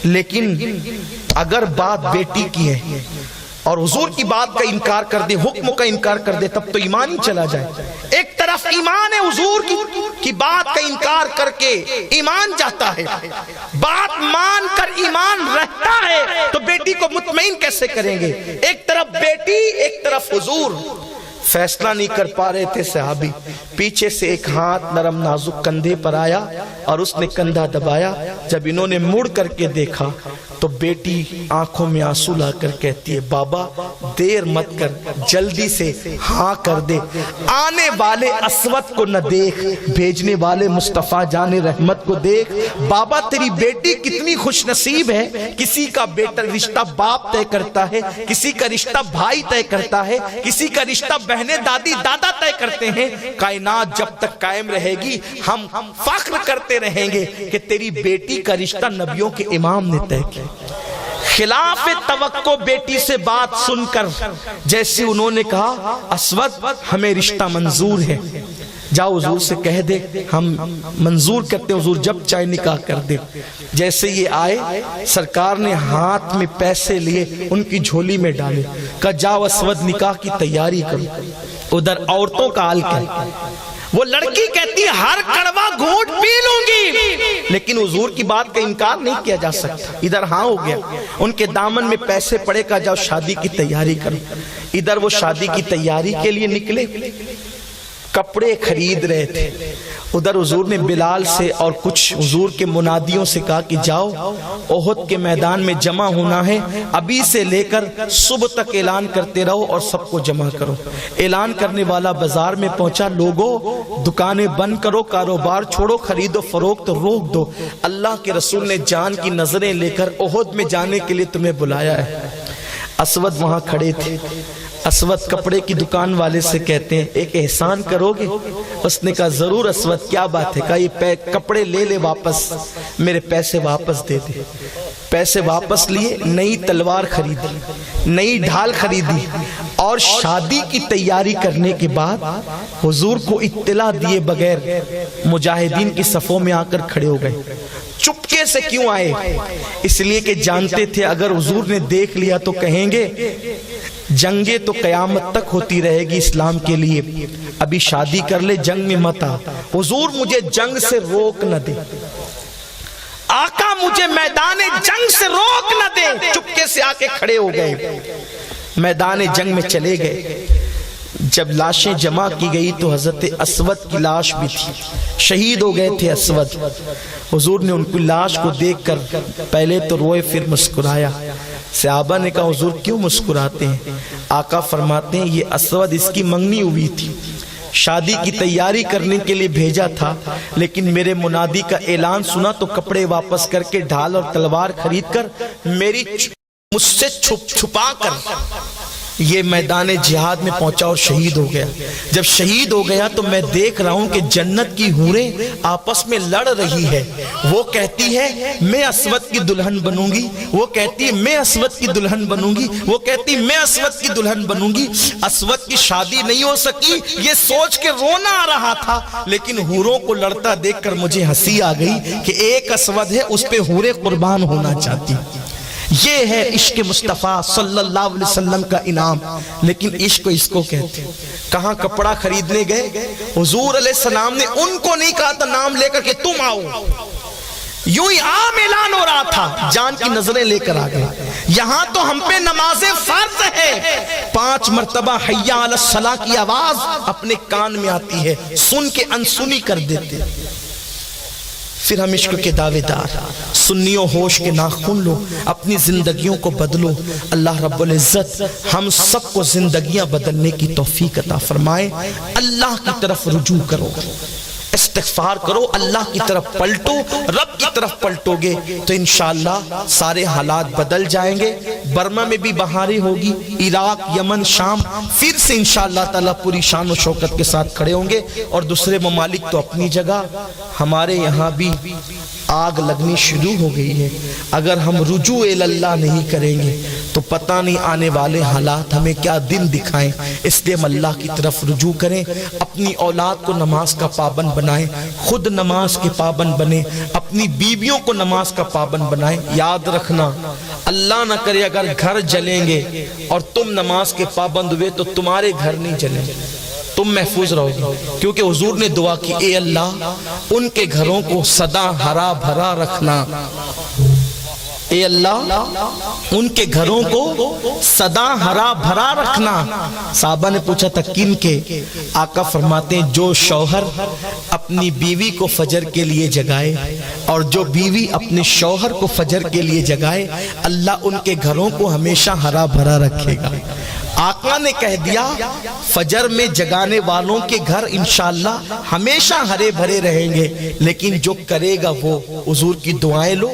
لیکن اگر بات بیٹی کی ہے اور حضور کی بات کا انکار کر دے، حکم کا انکار کر دے، تب تو ایمان ہی چلا جائے. ایک طرف ایمان ہے، حضور کی بات کا انکار کر کے ایمان جاتا ہے، بات مان کر ایمان رہتا ہے، تو بیٹی کو مطمئن کیسے کریں گے. ایک طرف بیٹی، ایک طرف حضور. فیصلہ نہیں کر پا رہے تھے صحابی. پیچھے سے ایک ہاتھ نرم نازک کندھے پر آیا اور اس نے کندھا دبایا. جب انہوں نے مڑ کر کے دیکھا تو بیٹی آنکھوں میں آنسو لا کر کہتی ہے بابا دیر مت کر، جلدی سے ہاں کر دے. آنے والے اسود کو نہ دیکھ، بھیجنے والے مصطفیٰ جان رحمت کو دیکھ. بابا تیری بیٹی کتنی خوش نصیب ہے. کسی کا بیٹا رشتہ باپ طے کرتا ہے، کسی کا رشتہ بھائی طے کرتا ہے، کسی کا رشتہ بہنیں دادی دادا طے کرتے ہیں. کائنات جب تک قائم رہے گی ہم فخر کرتے رہیں گے کہ تیری بیٹی کا رشتہ نبیوں کے امام نے طے کیا. خلاف توقع بیٹی سے بات سن کر جیسے انہوں نے کہا اسود ہمیں رشتہ منظور ہے، جاؤ حضور سے کہہ دے ہم منظور کرتے ہیں، حضور جب چاہے نکاح کر دے. جیسے یہ آئے سرکار نے ہاتھ میں پیسے لیے ان کی جھولی میں ڈالے، کہا جاؤ اسود نکاح کی تیاری کرو. ادھر عورتوں کا حال کیا، وہ لڑکی کہتی ہر کڑوا گھونٹ پی لوں گی، لیکن حضور کی بات کا انکار نہیں کیا جا سکتا. ادھر ہاں ہو گیا، ان کے دامن میں پیسے پڑے، کہا جاؤ شادی کی تیاری کرو. ادھر وہ شادی کی تیاری کے لیے نکلے، کپڑے خرید رہے تھے. ادھر حضور نے بلال سے اور کچھ حضور کے منادیوں سے کہا کہ جاؤ احد کے میدان میں جمع ہونا ہے، ابھی سے لے کر صبح تک اعلان کرتے رہو اور سب کو جمع کرو. اعلان کرنے والا بازار میں پہنچا، لوگوں دکانیں بند کرو، کاروبار چھوڑو، خرید و فروخت روک دو، اللہ کے رسول نے جان کی نظریں لے کر احد میں جانے کے لیے تمہیں بلایا ہے. اسود وہاں کھڑے تھے. اسود کپڑے کی دکان والے سے کہتے ہیں ایک احسان کرو گے؟ اس نے کہا ضرور اسود، کیا بات ہے؟ کہا یہ کپڑے لے لے واپس، میرے پیسے واپس دے دے. پیسے واپس لیے، نئی تلوار خریدی، نئی ڈھال خریدی، اور شادی کی تیاری کرنے کے بعد حضور کو اطلاع دیے بغیر مجاہدین کی صفوں میں آ کر کھڑے ہو گئے. چپکے سے کیوں آئے؟ اس لیے کہ جانتے تھے اگر حضور نے دیکھ لیا تو کہیں گے جنگیں تو قیامت تک ہوتی رہے گی اسلام کے لیے، ابھی شادی کر لے، جنگ میں مت آ. حضور مجھے جنگ سے روک نہ دے، آقا مجھے میدان جنگ سے روک نہ دے. چپکے سے آ کے کھڑے ہو گئے، میدان جنگ میں چلے گئے. جب لاشیں جمع کی گئی تو حضرت اسود کی لاش بھی تھی، شہید ہو گئے تھے اسود. حضور نے ان کی لاش کو دیکھ کر پہلے تو روئے پھر مسکرایا. صحابہ نے کہا حضور کیوں مسکراتے ہیں؟ آقا فرماتے ہیں یہ اسود اس کی منگنی ہوئی تھی، شادی کی تیاری کرنے کے لیے بھیجا تھا، لیکن میرے منادی کا اعلان سنا تو کپڑے واپس کر کے ڈھال اور تلوار خرید کر مجھ سے چھپا کر یہ میدان جہاد میں پہنچا اور شہید ہو گیا. جب شہید ہو گیا تو میں دیکھ رہا ہوں کہ جنت کی حوریں آپس میں لڑ رہی ہے. وہ کہتی ہے میں اسود کی دلہن بنوں گی، وہ کہتی ہے میں اسود کی دلہن بنوں گی، وہ کہتی میں اسود کی دلہن بنوں گی. اسود کی شادی نہیں ہو سکی، یہ سوچ کے رونا آ رہا تھا، لیکن حوروں کو لڑتا دیکھ کر مجھے ہنسی آ گئی کہ ایک اسود ہے، اس پہ حوریں قربان ہونا چاہتی. یہ ہے عشق مصطفیٰ صلی اللہ علیہ وسلم کا انعام. لیکن عشق اس کو کہتے ہیں. کہاں کپڑا خریدنے گئے، حضور علیہ السلام نے ان کو نہیں کہا تھا نام لے کر کہ تم آؤ، یوں ہی عام اعلان ہو رہا تھا، جان کی نظریں لے کر آ گئے. یہاں تو ہم پہ نماز فرض ہے، 5 مرتبہ حی علی الصلاۃ کی آواز اپنے کان میں آتی ہے، سن کے انسنی کر دیتے. پھر ہم عشق کے دعوے دار، سنیوں ہوش کے ناخن لو، اپنی زندگیوں کو بدلو. اللہ رب العزت ہم سب کو زندگیاں بدلنے کی توفیق عطا فرمائے. اللہ کی طرف رجوع کرو، استغفار کرو، اللہ کی طرف پلٹو. رب کی طرف پلٹو گے تو انشاءاللہ سارے حالات بدل جائیں گے. برما میں بھی بہاریں ہوگی، عراق، یمن، شام پھر سے انشاءاللہ تعالیٰ پوری شان و شوکت کے ساتھ کھڑے ہوں گے. اور دوسرے ممالک تو اپنی جگہ، ہمارے یہاں بھی آگ لگنی شروع ہو گئی ہے. اگر ہم رجوع اللہ نہیں کریں گے تو پتہ نہیں آنے والے حالات ہمیں کیا دن دکھائیں. اس لیے ہم اللہ کی طرف رجوع کریں، اپنی اولاد کو نماز کا پابند بنائیں، خود نماز کے پابند بنیں، اپنی بیویوں کو نماز کا پابند بنائیں. یاد رکھنا، اللہ نہ کرے اگر گھر جلیں گے اور تم نماز کے پابند ہوئے تو تمہارے گھر نہیں جلیں گے، تم محفوظ رہو گے. کیونکہ حضور نے دعا کی، اے اللہ ان کے گھروں کو سدا ہرا بھرا رکھنا. اے اللہ ان کے گھروں کو سدا ہرا بھرا رکھنا. صحابہ نے پوچھا تھا کن کے؟ آقا فرماتے ہیں جو شوہر اپنی بیوی کو فجر کے لیے جگائے اور جو بیوی اپنے شوہر کو فجر کے لیے جگائے، اللہ ان کے گھروں کو ہمیشہ ہرا بھرا رکھے گا. آقا نے کہہ دیا فجر میں جگانے والوں کے گھر انشاءاللہ ہمیشہ ہرے بھرے رہیں گے. لیکن جو کرے گا وہ، حضور کی دعائیں لو،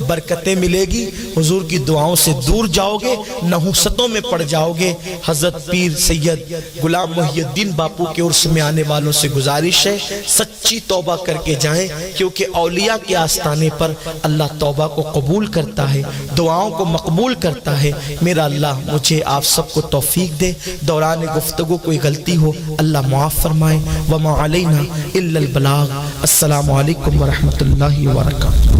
برکتیں ملے گی. حضور کی دعاؤں سے دور جاؤ گے، نحوستوں میں پڑ جاؤ گے. حضرت پیر سید غلام محی الدین باپو کے عرس میں آنے والوں سے گزارش ہے سچی توبہ کر کے جائیں، کیونکہ اولیاء کے آستانے پر اللہ توبہ کو قبول کرتا ہے، دعاؤں کو مقبول کرتا ہے. میرا اللہ مجھے آپ سب کو توفیق دے. دوران گفتگو کوئی غلطی ہو اللہ معاف فرمائے. وما علینا الا البلاغ. السلام علیکم ورحمۃ اللہ وبرکاتہ.